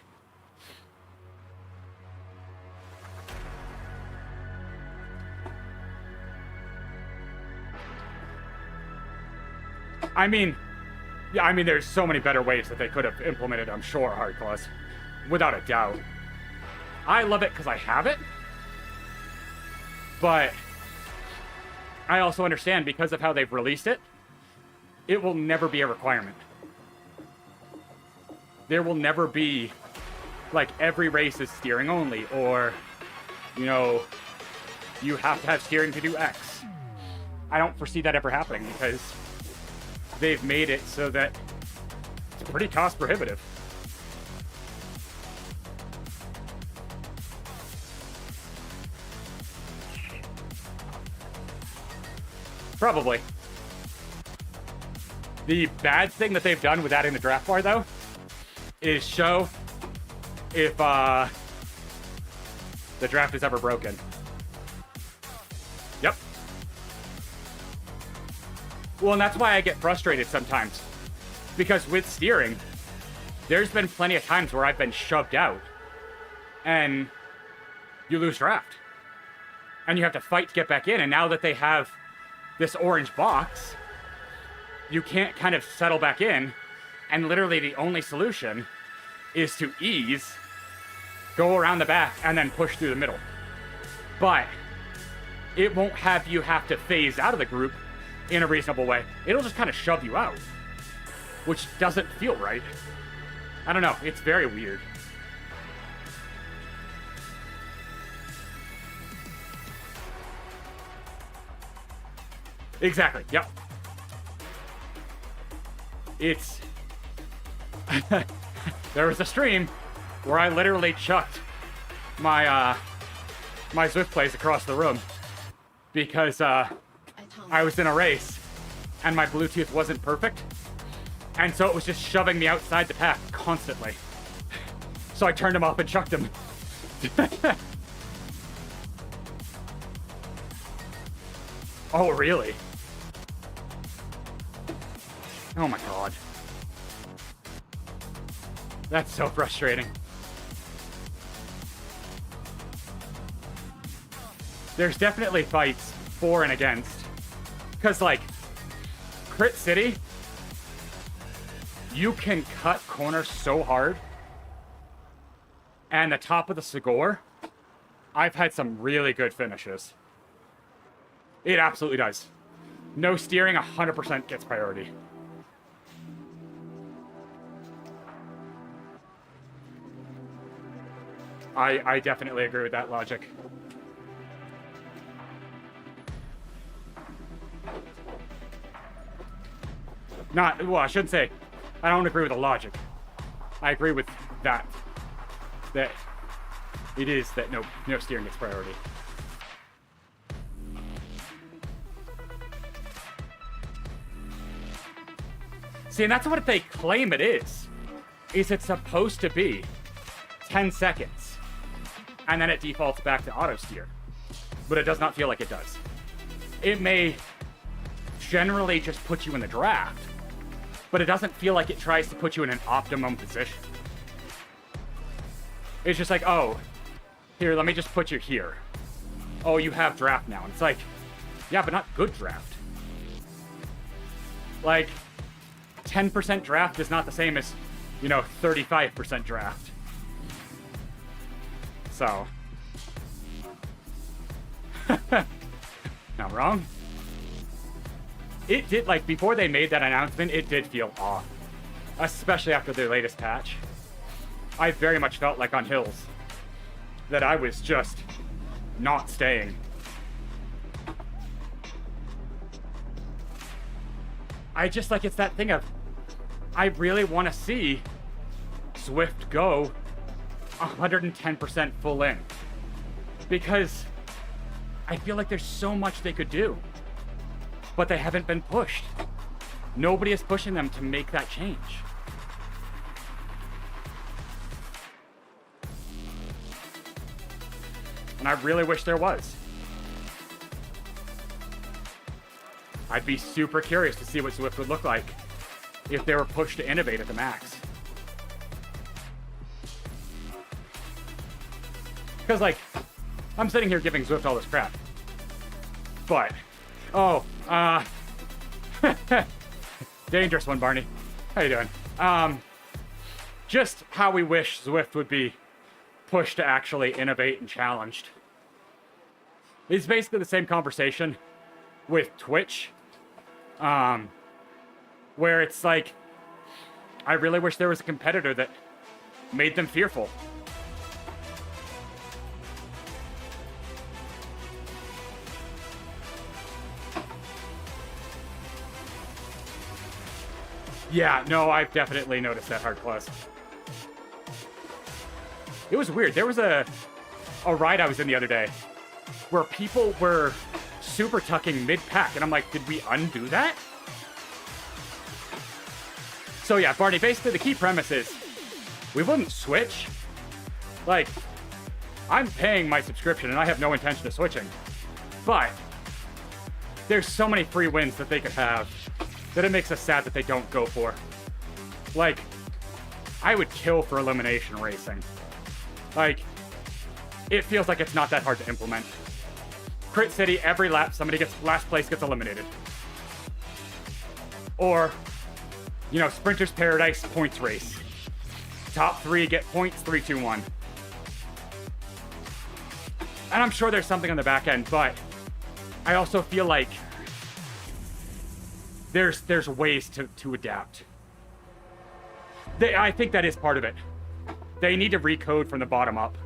I mean, there's so many better ways that they could have implemented, I'm sure, hard clause, without a doubt. I love it because I have it, but I also understand because of how they've released it, it will never be a requirement. There will never be, like, every race is steering only, or, you know, you have to have steering to do X. I don't foresee that ever happening because they've made it so that it's pretty cost prohibitive. Probably. The bad thing that they've done with adding the draft bar, though, is show if the draft is ever broken. Yep. Well, and that's why I get frustrated sometimes. Because with steering, there's been plenty of times where I've been shoved out and you lose draft. And you have to fight to get back in. And now that they have this orange box, you can't kind of settle back in. And literally the only solution is to ease, go around the back, and then push through the middle. But it won't have you have to phase out of the group in a reasonable way. It'll just kind of shove you out, which doesn't feel right. I don't know. It's very weird. Exactly. Yep. It's... There was a stream where I literally chucked my my Zwift plays across the room because I was in a race and my Bluetooth wasn't perfect, and so it was just shoving me outside the pack constantly. So I turned them off and chucked them. Oh, really? Oh my god. That's so frustrating. There's definitely fights for and against. Because, like, Crit City, you can cut corners so hard. And the top of the Segor, I've had some really good finishes. It absolutely does. No steering, 100% gets priority. I definitely agree with that logic. Well, I shouldn't say I don't agree with the logic. I agree with that it is that no steering gets priority. See, and that's what they claim it is. Is it's supposed to be 10 seconds. And then it defaults back to auto steer. But it does not feel like it does. It may generally just put you in the draft, but it doesn't feel like it tries to put you in an optimum position. It's just like, oh, here, let me just put you here. Oh, you have draft now. And it's like, yeah, but not good draft. Like, 10% draft is not the same as, 35% draft. So. Not wrong. It did, like, before they made that announcement, it did feel off. Especially after their latest patch. I very much felt like on Hills that I was just not staying. I just, like, it's that thing of, I really want to see Zwift go 110% full in. Because I feel like there's so much they could do. But they haven't been pushed. Nobody is pushing them to make that change. And I really wish there was. I'd be super curious to see what Zwift would look like if they were pushed to innovate at the max. Because, like, I'm sitting here giving Zwift all this crap. But, dangerous one, Barney. How you doing? Just how we wish Zwift would be pushed to actually innovate and challenged. It's basically the same conversation with Twitch. Where it's like, I really wish there was a competitor that made them fearful. Yeah, no, I've definitely noticed that hard plus. It was weird. There was a ride I was in the other day where people were super tucking mid-pack, and I'm like, did we undo that? So yeah, Barney, basically the key premise is we wouldn't switch. Like, I'm paying my subscription and I have no intention of switching. But there's so many free wins that they could have that it makes us sad that they don't go for. Like, I would kill for elimination racing. Like, it feels like it's not that hard to implement. Crit City, every lap, somebody gets, last place gets eliminated. Or, you know, Sprinter's Paradise, points race. Top 3 get points, 3, 2, 1. And I'm sure there's something on the back end, but I also feel like there's ways to adapt. I think that is part of it. They need to recode from the bottom up.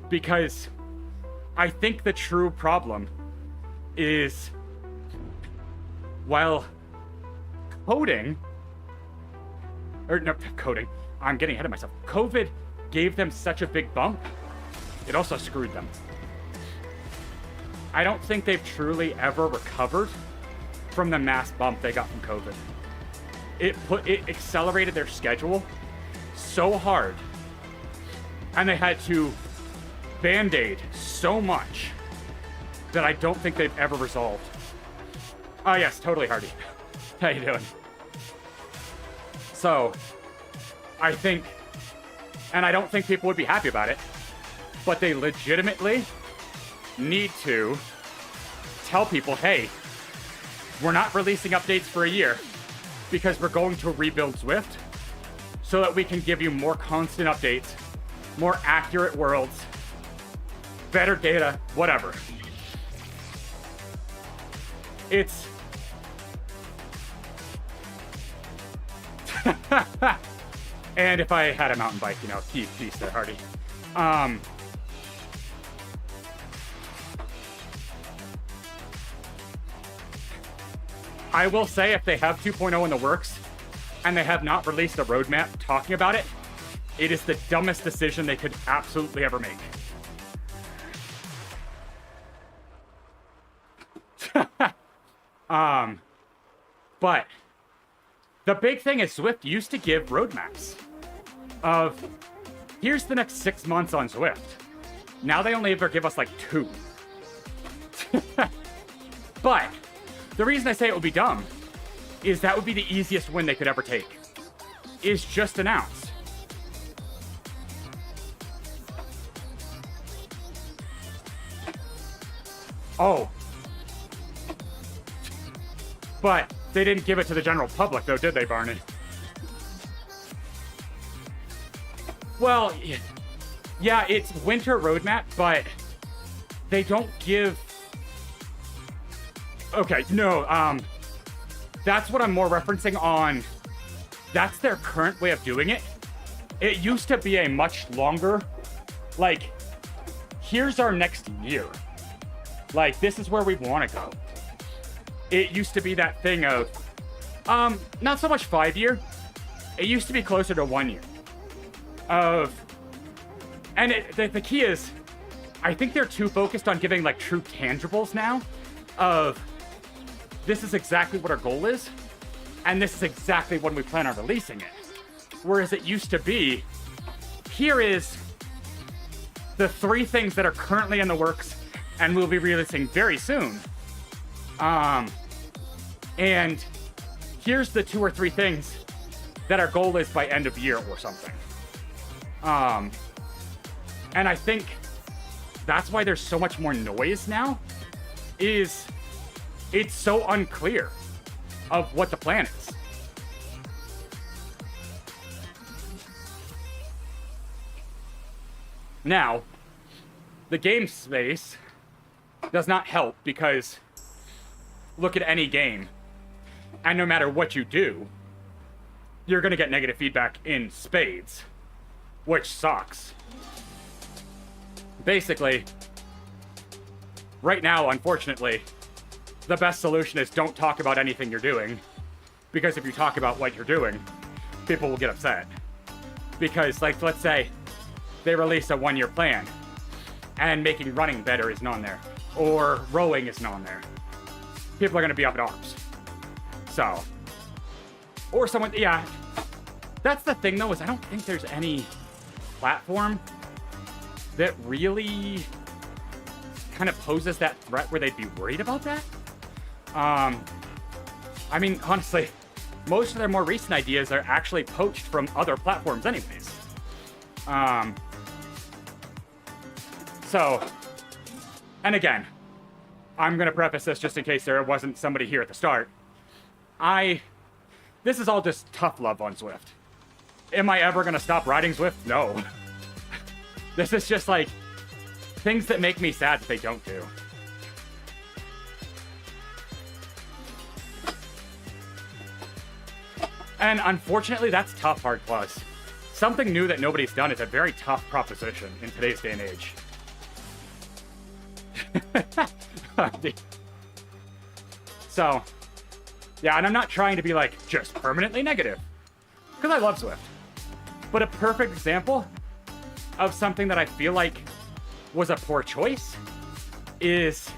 Because I think the true problem is, while coding, I'm getting ahead of myself. COVID gave them such a big bump, it also screwed them. I don't think they've truly ever recovered from the mass bump they got from COVID. It accelerated their schedule so hard, and they had to band-aid so much that I don't think they've ever resolved. Oh yes, totally, Hardy. How you doing? So, I think, and I don't think people would be happy about it, but they legitimately need to tell people, hey, we're not releasing updates for a year because we're going to rebuild Zwift so that we can give you more constant updates, more accurate worlds, better data, whatever. It's... And if I had a mountain bike, you know, peace there, Hardy. I will say, if they have 2.0 in the works and they have not released a roadmap talking about it, it is the dumbest decision they could absolutely ever make. But the big thing is Zwift used to give roadmaps of, here's the next 6 months on Zwift. Now they only ever give us like 2. But the reason I say it would be dumb is that would be the easiest win they could ever take, is just announce. Oh. But they didn't give it to the general public, though, did they, Barney? Well, yeah, it's winter roadmap, but they don't give Okay, no, that's what I'm more referencing on. That's their current way of doing it. It used to be a much longer, like, here's our next year. Like, this is where we want to go. It used to be that thing of, not so much 5 year. It used to be closer to 1 year. And the key is, I think they're too focused on giving, like, true tangibles now of, this is exactly what our goal is, and this is exactly when we plan on releasing it. Whereas it used to be, here is the 3 things that are currently in the works and we'll be releasing very soon. And here's the 2 or 3 things that our goal is by end of year or something. And I think that's why there's so much more noise now, is it's so unclear of what the plan is. Now, the game space does not help because look at any game, and no matter what you do, you're going to get negative feedback in spades, which sucks. Basically, right now, unfortunately, the best solution is don't talk about anything you're doing, because if you talk about what you're doing, people will get upset. Because, like, let's say they release a 1-year plan, and making running better isn't on there, or rowing isn't on there. People are going to be up in arms. So, or someone, yeah. That's the thing, though, is I don't think there's any platform that really kind of poses that threat where they'd be worried about that. I mean, honestly, most of their more recent ideas are actually poached from other platforms anyways. So, and again, I'm going to preface this just in case there wasn't somebody here at the start. This is all just tough love on Zwift. Am I ever going to stop riding Zwift? No. This is just like things that make me sad that they don't do. And unfortunately, that's tough, Hard Plus. Something new that nobody's done is a very tough proposition in today's day and age. So, yeah, and I'm not trying to be like just permanently negative, because I love Zwift. But a perfect example of something that I feel like was a poor choice is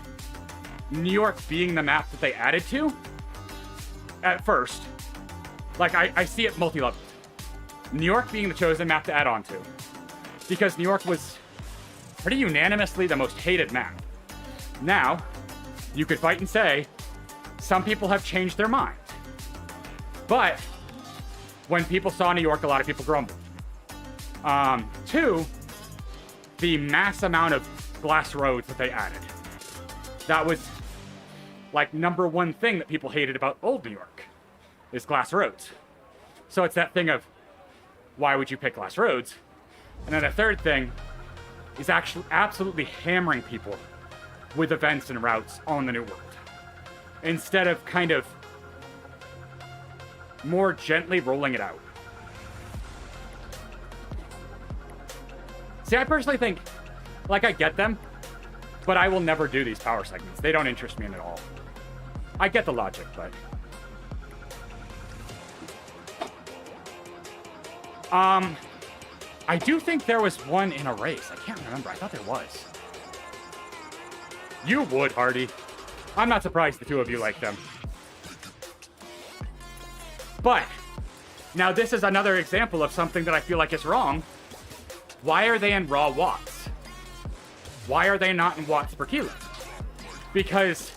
New York being the map that they added to at first. Like, I see it multi-level. New York being the chosen map to add on to, because New York was pretty unanimously the most hated map. Now, you could fight and say, some people have changed their mind. But when people saw New York, a lot of people grumbled. 2, the mass amount of glass roads that they added. That was like #1 thing that people hated about old New York, is glass roads. So it's that thing of, why would you pick glass roads? And then the third thing is actually absolutely hammering people with events and routes on the new world, instead of kind of more gently rolling it out. See, I personally think, like, I get them, but I will never do these power segments. They don't interest me in at all. I get the logic, but I do think there was one in a race. I can't remember. I thought there was. You would, Hardy. I'm not surprised the 2 of you like them. But now this is another example of something that I feel like is wrong. Why are they in raw watts? Why are they not in watts per kilo? Because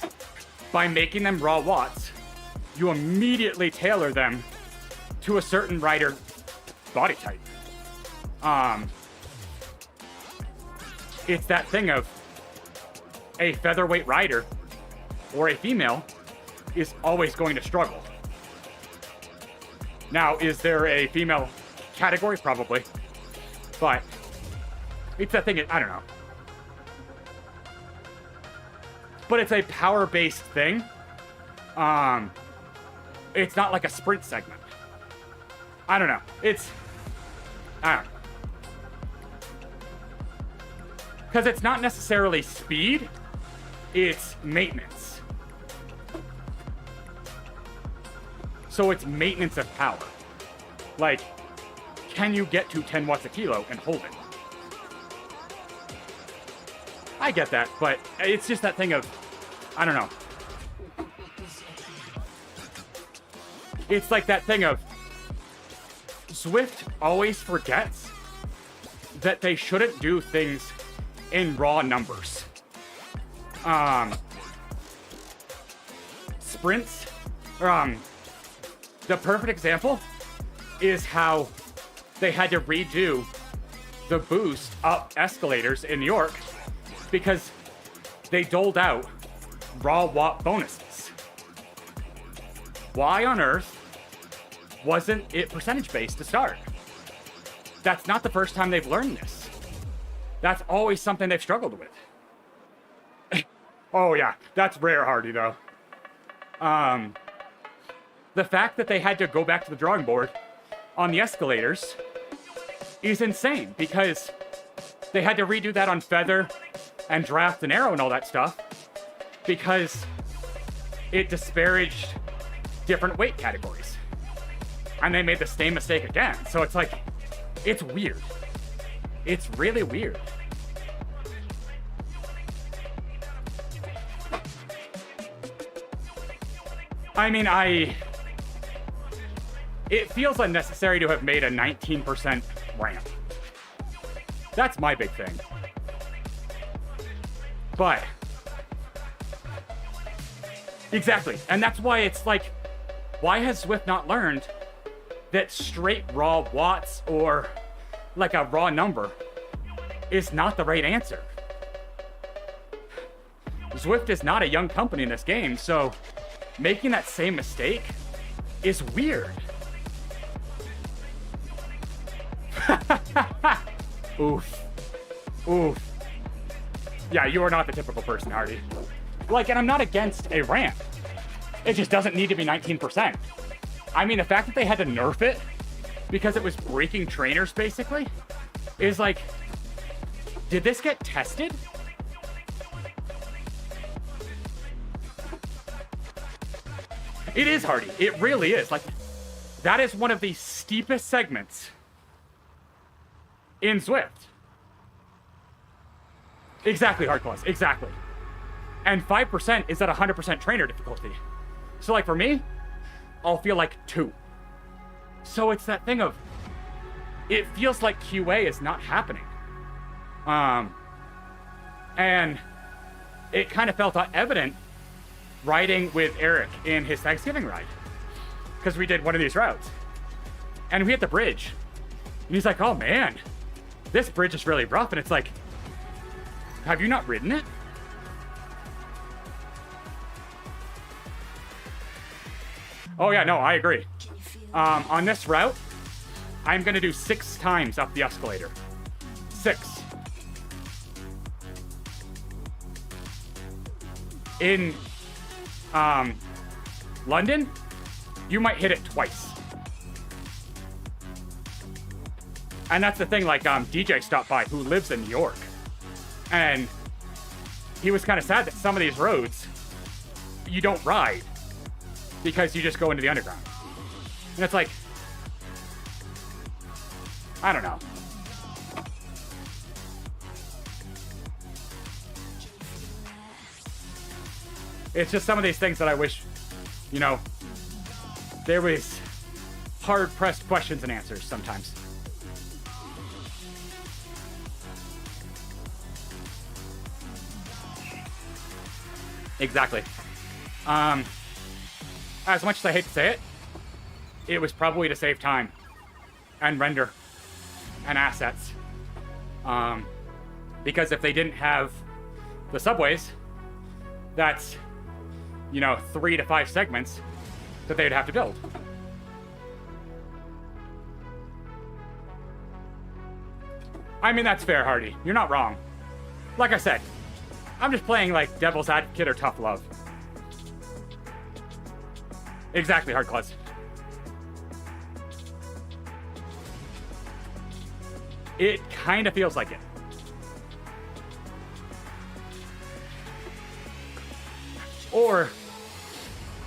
by making them raw watts, you immediately tailor them to a certain rider body type. It's that thing of a featherweight rider or a female is always going to struggle. Now, is there a female category? Probably. But it's that thing, I don't know. But it's a power-based thing It's not like a sprint segment. I don't know. I don't know. Because it's not necessarily speed, it's maintenance. So it's maintenance of power. Like, can you get to 10 watts a kilo and hold it? I get that, but it's just that thing of, I don't know. It's like that thing of, Zwift always forgets that they shouldn't do things in raw numbers. Sprints, the perfect example is how they had to redo the boost up escalators in New York because they doled out raw watt bonuses. Why on earth wasn't it percentage based to start? That's not the first time they've learned this. That's always something they've struggled with. Oh yeah, that's rare, Hardy, though. The fact that they had to go back to the drawing board on the escalators is insane because they had to redo that on Feather and Draft and Arrow and all that stuff because it disparaged different weight categories. And they made the same mistake again. So it's like, it's weird. It's really weird. I mean, it feels unnecessary to have made a 19% ramp. That's my big thing. But, exactly. And that's why it's like, why has Zwift not learned that straight raw watts or like a raw number is not the right answer? Zwift is not a young company in this game, so making that same mistake is weird. Oof. Oof. Yeah, you are not the typical person, Hardy. Like, and I'm not against a ramp. It just doesn't need to be 19%. I mean, the fact that they had to nerf it because it was breaking trainers, basically, is like, did this get tested? It is, Hardy. It really is. Like, that is one of the steepest segments in Zwift. Exactly, Hardclaws. Exactly. And 5% is at 100% trainer difficulty. So, like, for me, I'll feel like 2. So it's that thing of, it feels like QA is not happening. And it kind of felt evident riding with Eric in his Thanksgiving ride. Because we did one of these routes. And we hit the bridge. And he's like, oh man, this bridge is really rough. And it's like, have you not ridden it? Oh yeah, no, I agree. On this route, I'm gonna do 6 times up the escalator. 6. In London, you might hit it twice. And that's the thing, like, DJ stopped by who lives in New York. And he was kind of sad that some of these roads, you don't ride because you just go into the underground. And it's like, I don't know. It's just some of these things that I wish, you know, there was hard-pressed questions and answers sometimes. Exactly. As much as I hate to say it, it was probably to save time and render and assets. Because if they didn't have the subways, that's, you know, 3 to 5 segments that they'd have to build. I mean, that's fair, Hardy. You're not wrong. Like I said, I'm just playing like devil's advocate or tough love. Exactly, Hard Claws. It kind of feels like it. Or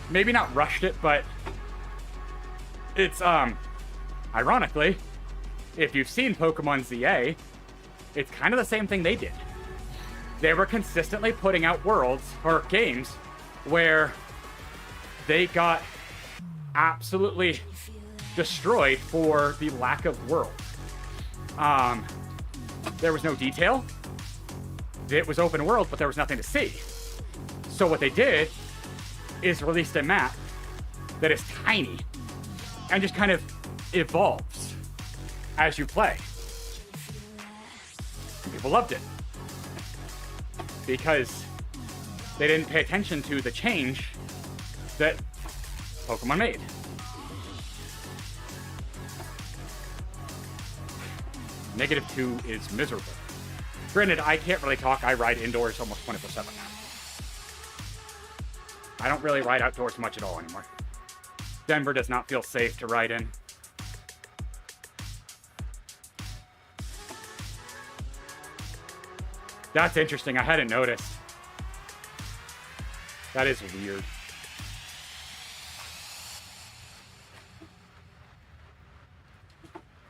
maybe not rushed it, but it's ironically, if you've seen Pokemon ZA, it's kind of the same thing they did. They were consistently putting out worlds or games where they got absolutely destroyed for the lack of worlds. There was no detail. It was open world, but there was nothing to see. So what they did is released a map that is tiny and just kind of evolves as you play. And people loved it because they didn't pay attention to the change that Pokemon made. -2 is miserable. Granted, I can't really talk. I ride indoors almost 24/7 now. I don't really ride outdoors much at all anymore. Denver does not feel safe to ride in. That's interesting. I hadn't noticed. That is weird.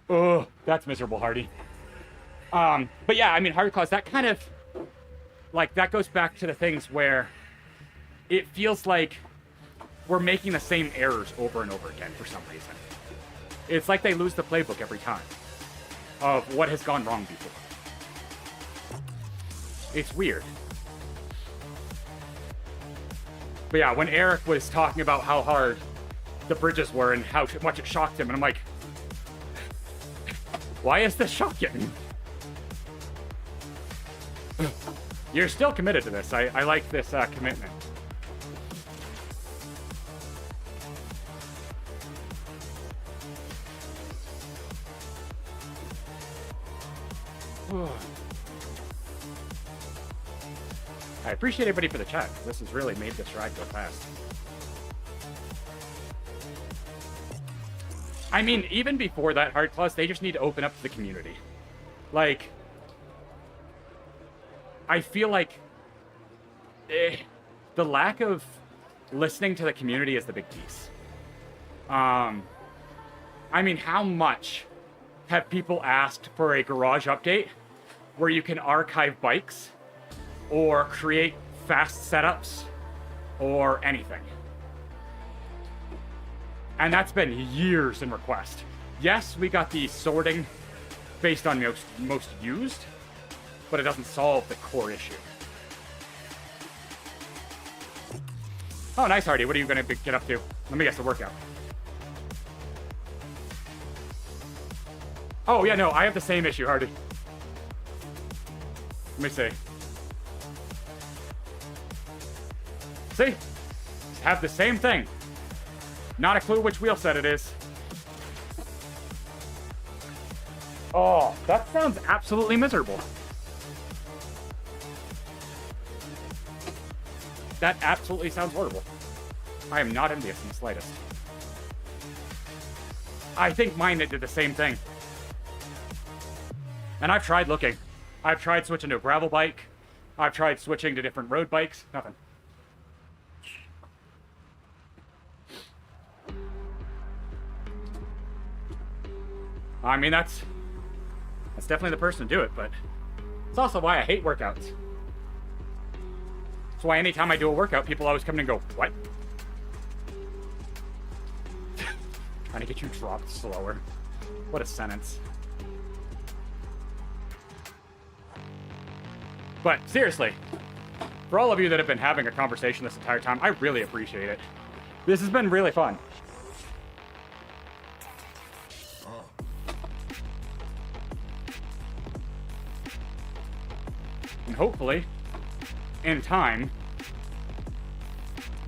Oh, that's miserable, Hardy. But yeah, I mean, Hard Claws, that kind of, like, that goes back to the things where it feels like we're making the same errors over and over again for some reason. It's like they lose the playbook every time of what has gone wrong before. It's weird. But yeah, when Eric was talking about how hard the bridges were and how much it shocked him, and I'm like, why is this shocking? You're still committed to this. I like this commitment. I appreciate everybody for the chat. This has really made this ride go fast. I mean, even before that, Hard Claws, they just need to open up to the community. Like, I feel like the lack of listening to the community is the big piece. I mean, how much have people asked for a garage update where you can archive bikes or create fast setups or anything? And that's been years in request. Yes, we got the sorting based on most used, but it doesn't solve the core issue. Oh, nice, Hardy. What are you going to get up to? Let me guess, the workout. Oh, yeah, no, I have the same issue, Hardy. Let me see. See? Have the same thing. Not a clue which wheel set it is. Oh, that sounds absolutely miserable. That absolutely sounds horrible. I am not envious in the slightest. I think mine did the same thing. And I've tried looking. I've tried switching to a gravel bike. I've tried switching to different road bikes. Nothing. I mean, that's definitely the person to do it, but it's also why I hate workouts. That's why anytime I do a workout, people always come in and go, what? Trying to get you dropped slower. What a sentence. But seriously, for all of you that have been having a conversation this entire time, I really appreciate it. This has been really fun. And hopefully, in time,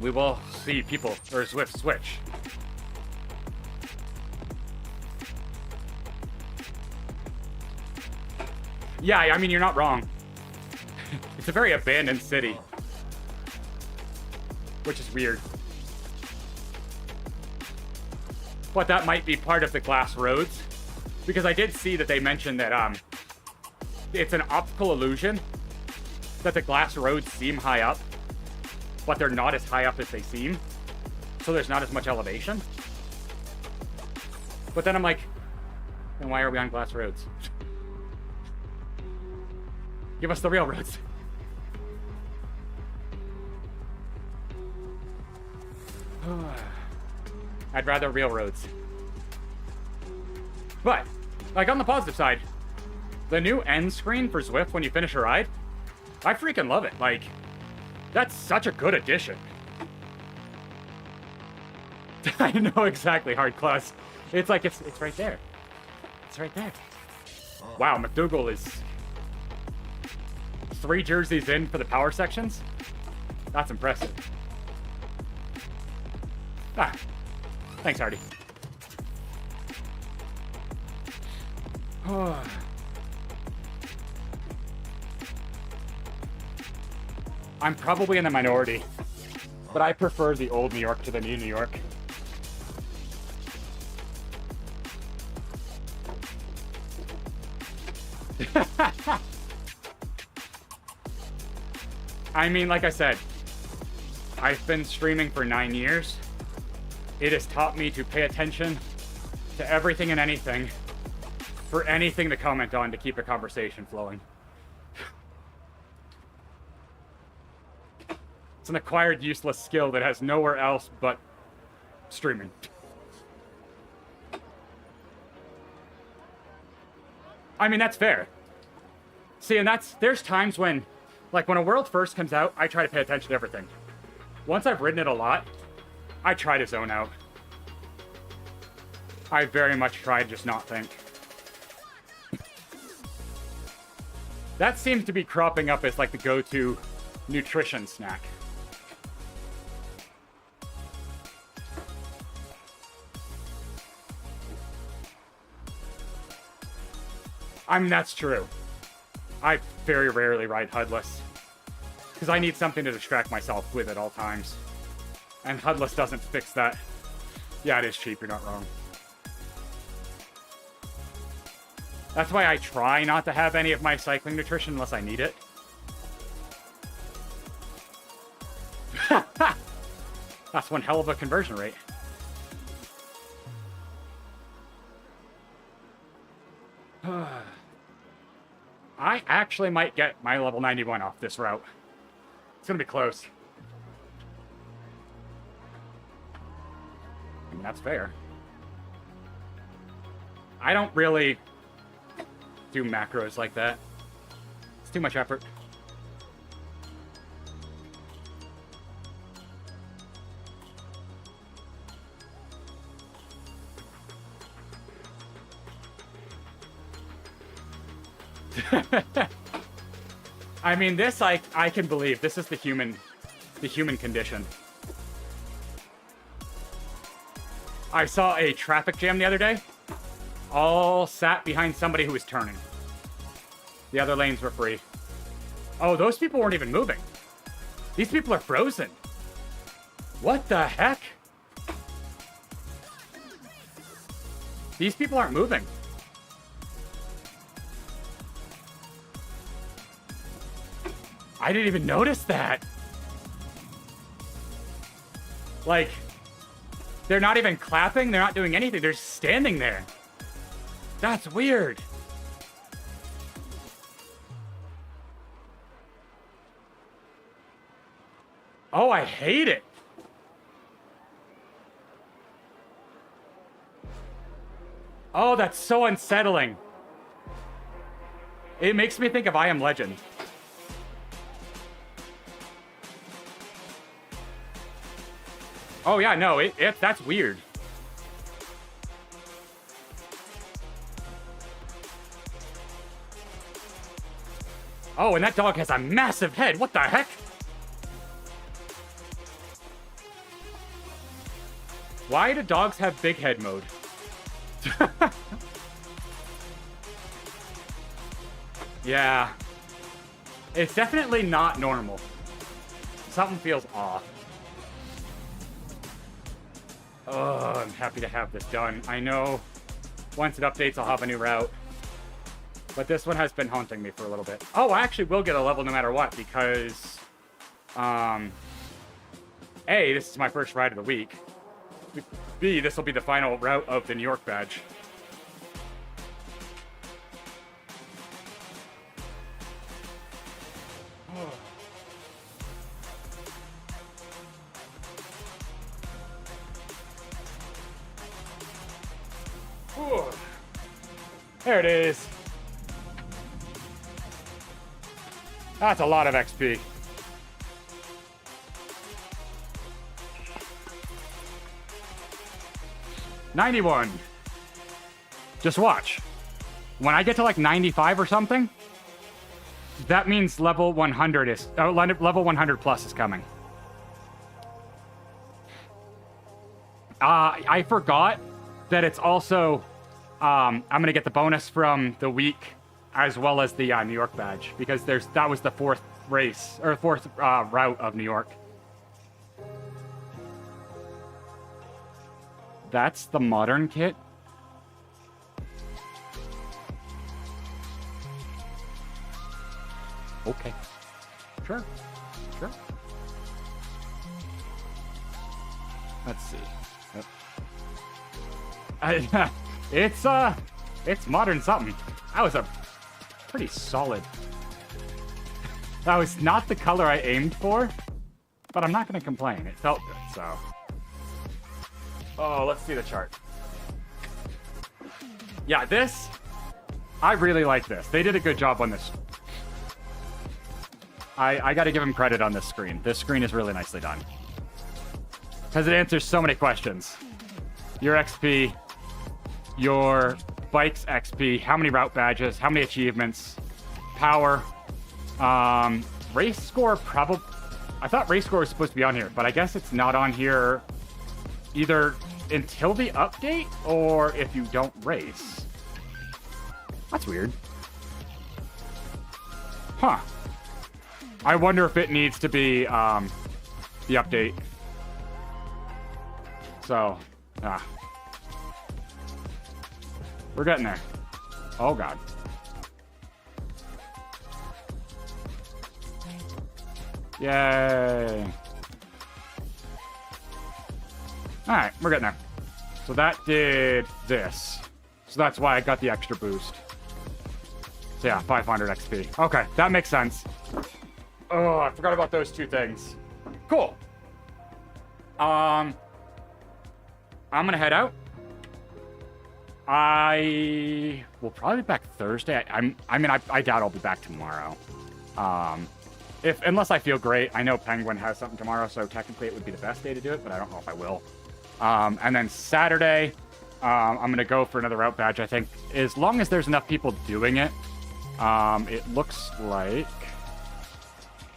we will see people or Zwift switch. Yeah, I mean, you're not wrong. It's a very abandoned city, which is weird. but that might be part of the glass roads. Because I did see that they mentioned that it's an optical illusion that the glass roads seem high up, but they're not as high up as they seem. So there's not as much elevation. But then I'm like, then why are we on glass roads? Give us the real roads. I'd rather real roads. But, like, on the positive side, the new end screen for Zwift when you finish a ride, I freaking love it. Like, that's such a good addition. I know exactly, Hard Class. It's like, it's right there. It's right there. Wow, McDougal is 3 jerseys in for the power sections. That's impressive. Ah, thanks, Hardy. I'm probably in the minority, but I prefer the old New York to the new New York. I mean, like I said, I've been streaming for 9 years. It has taught me to pay attention to everything and anything, for anything to comment on to keep a conversation flowing. It's an acquired useless skill that has nowhere else but streaming. I mean, that's fair. See, and there's times when, like when a world first comes out, I try to pay attention to everything. Once I've ridden it a lot, I try to zone out. I very much try to just not think. That seems to be cropping up as like the go-to nutrition snack. I mean, that's true. I very rarely ride HUDless, because I need something to distract myself with at all times. And HUDless doesn't fix that. Yeah, it is cheap, you're not wrong. That's why I try not to have any of my cycling nutrition unless I need it. That's one hell of a conversion rate. I actually might get my level 91 off this route. It's gonna be close. I mean, that's fair. I don't really do macros like that. It's too much effort. I mean, this I can believe. This is the human condition. I saw a traffic jam the other day. All sat behind somebody who was turning. The other lanes were free. Oh, those people weren't even moving. These people are frozen. What the heck? These people aren't moving. I didn't even notice that. Like, they're not even clapping. They're not doing anything. They're just standing there. That's weird. Oh, I hate it. Oh, that's so unsettling. It makes me think of I Am Legend. Oh yeah, no, that's weird. Oh, and that dog has a massive head. What the heck? Why do dogs have big head mode? Yeah. It's definitely not normal. Something feels off. Oh, I'm happy to have this done. I know once it updates, I'll have a new route. But this one has been haunting me for a little bit. Oh, I actually will get a level no matter what because, A, this is my first ride of the week. B, this will be the final route of the New York badge. There it is. That's a lot of XP. $91. Just watch. When I get to like 95 or something, that means level 100 is level 100 plus is coming. I forgot that it's also I'm gonna get the bonus from the week as well as the New York badge because that was the fourth race or fourth route of New York. That's the modern kit. Okay. Sure. Let's see. It's modern something. That was a pretty solid. That was not the color I aimed for, but I'm not going to complain. It felt good, so. Oh, let's see the chart. Yeah, I really like this. They did a good job on this. I got to give them credit on this screen. This screen is really nicely done. Because it answers so many questions. Your XP, your bike's XP, how many route badges, how many achievements, power, race score probably. I thought race score was supposed to be on here, but I guess it's not on here either until the update or if you don't race. That's weird. Huh. I wonder if it needs to be the update. So, we're getting there. Oh, God. Yay. Alright, we're getting there. So that did this. So that's why I got the extra boost. So yeah, 500 XP. Okay, that makes sense. Oh, I forgot about those two things. Cool. I'm gonna head out. I will probably be back Thursday. I doubt I'll be back tomorrow. Unless I feel great. I know Penguin has something tomorrow, so technically it would be the best day to do it, but I don't know if I will. And then Saturday, I'm gonna go for another route badge. I think as long as there's enough people doing it, it looks like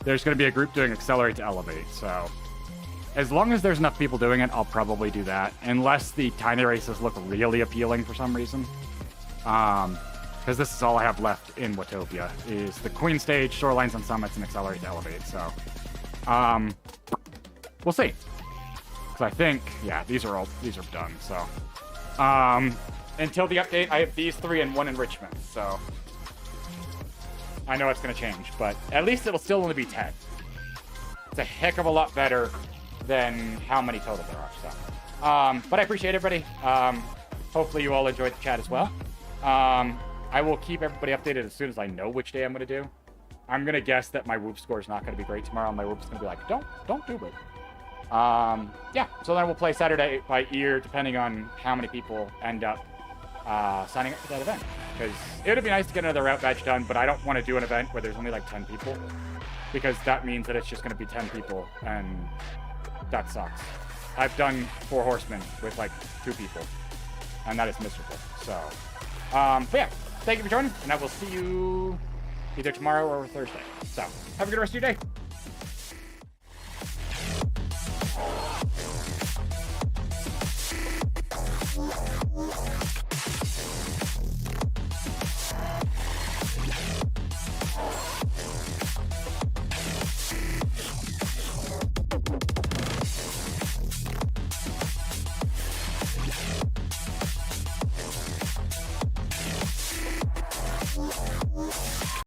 there's gonna be a group doing Accelerate to Elevate. So as long as there's enough people doing it, I'll probably do that. Unless the tiny races look really appealing for some reason. Because this is all I have left in Watopia, is the Queen Stage, Shorelines and Summits, and Accelerate to Elevate. So, we'll see. Because I think, yeah, these are done. So, until the update, I have these 3 and 1 enrichment. So, I know it's going to change, but at least it'll still only be 10. It's a heck of a lot better than how many total there are. So, but I appreciate everybody. Hopefully you all enjoyed the chat as well. I will keep everybody updated as soon as I know which day I'm going to do. I'm going to guess that my Whoop score is not going to be great tomorrow. My Whoop's going to be like, don't do it. Yeah, so then we'll play Saturday by ear, depending on how many people end up signing up for that event. Because it would be nice to get another route badge done, but I don't want to do an event where there's only like 10 people. Because that means that it's just going to be 10 people, and that sucks. I've done 4 horsemen with like 2 people, and that is miserable. So, but yeah, thank you for joining, and I will see you either tomorrow or Thursday. So, have a good rest of your day.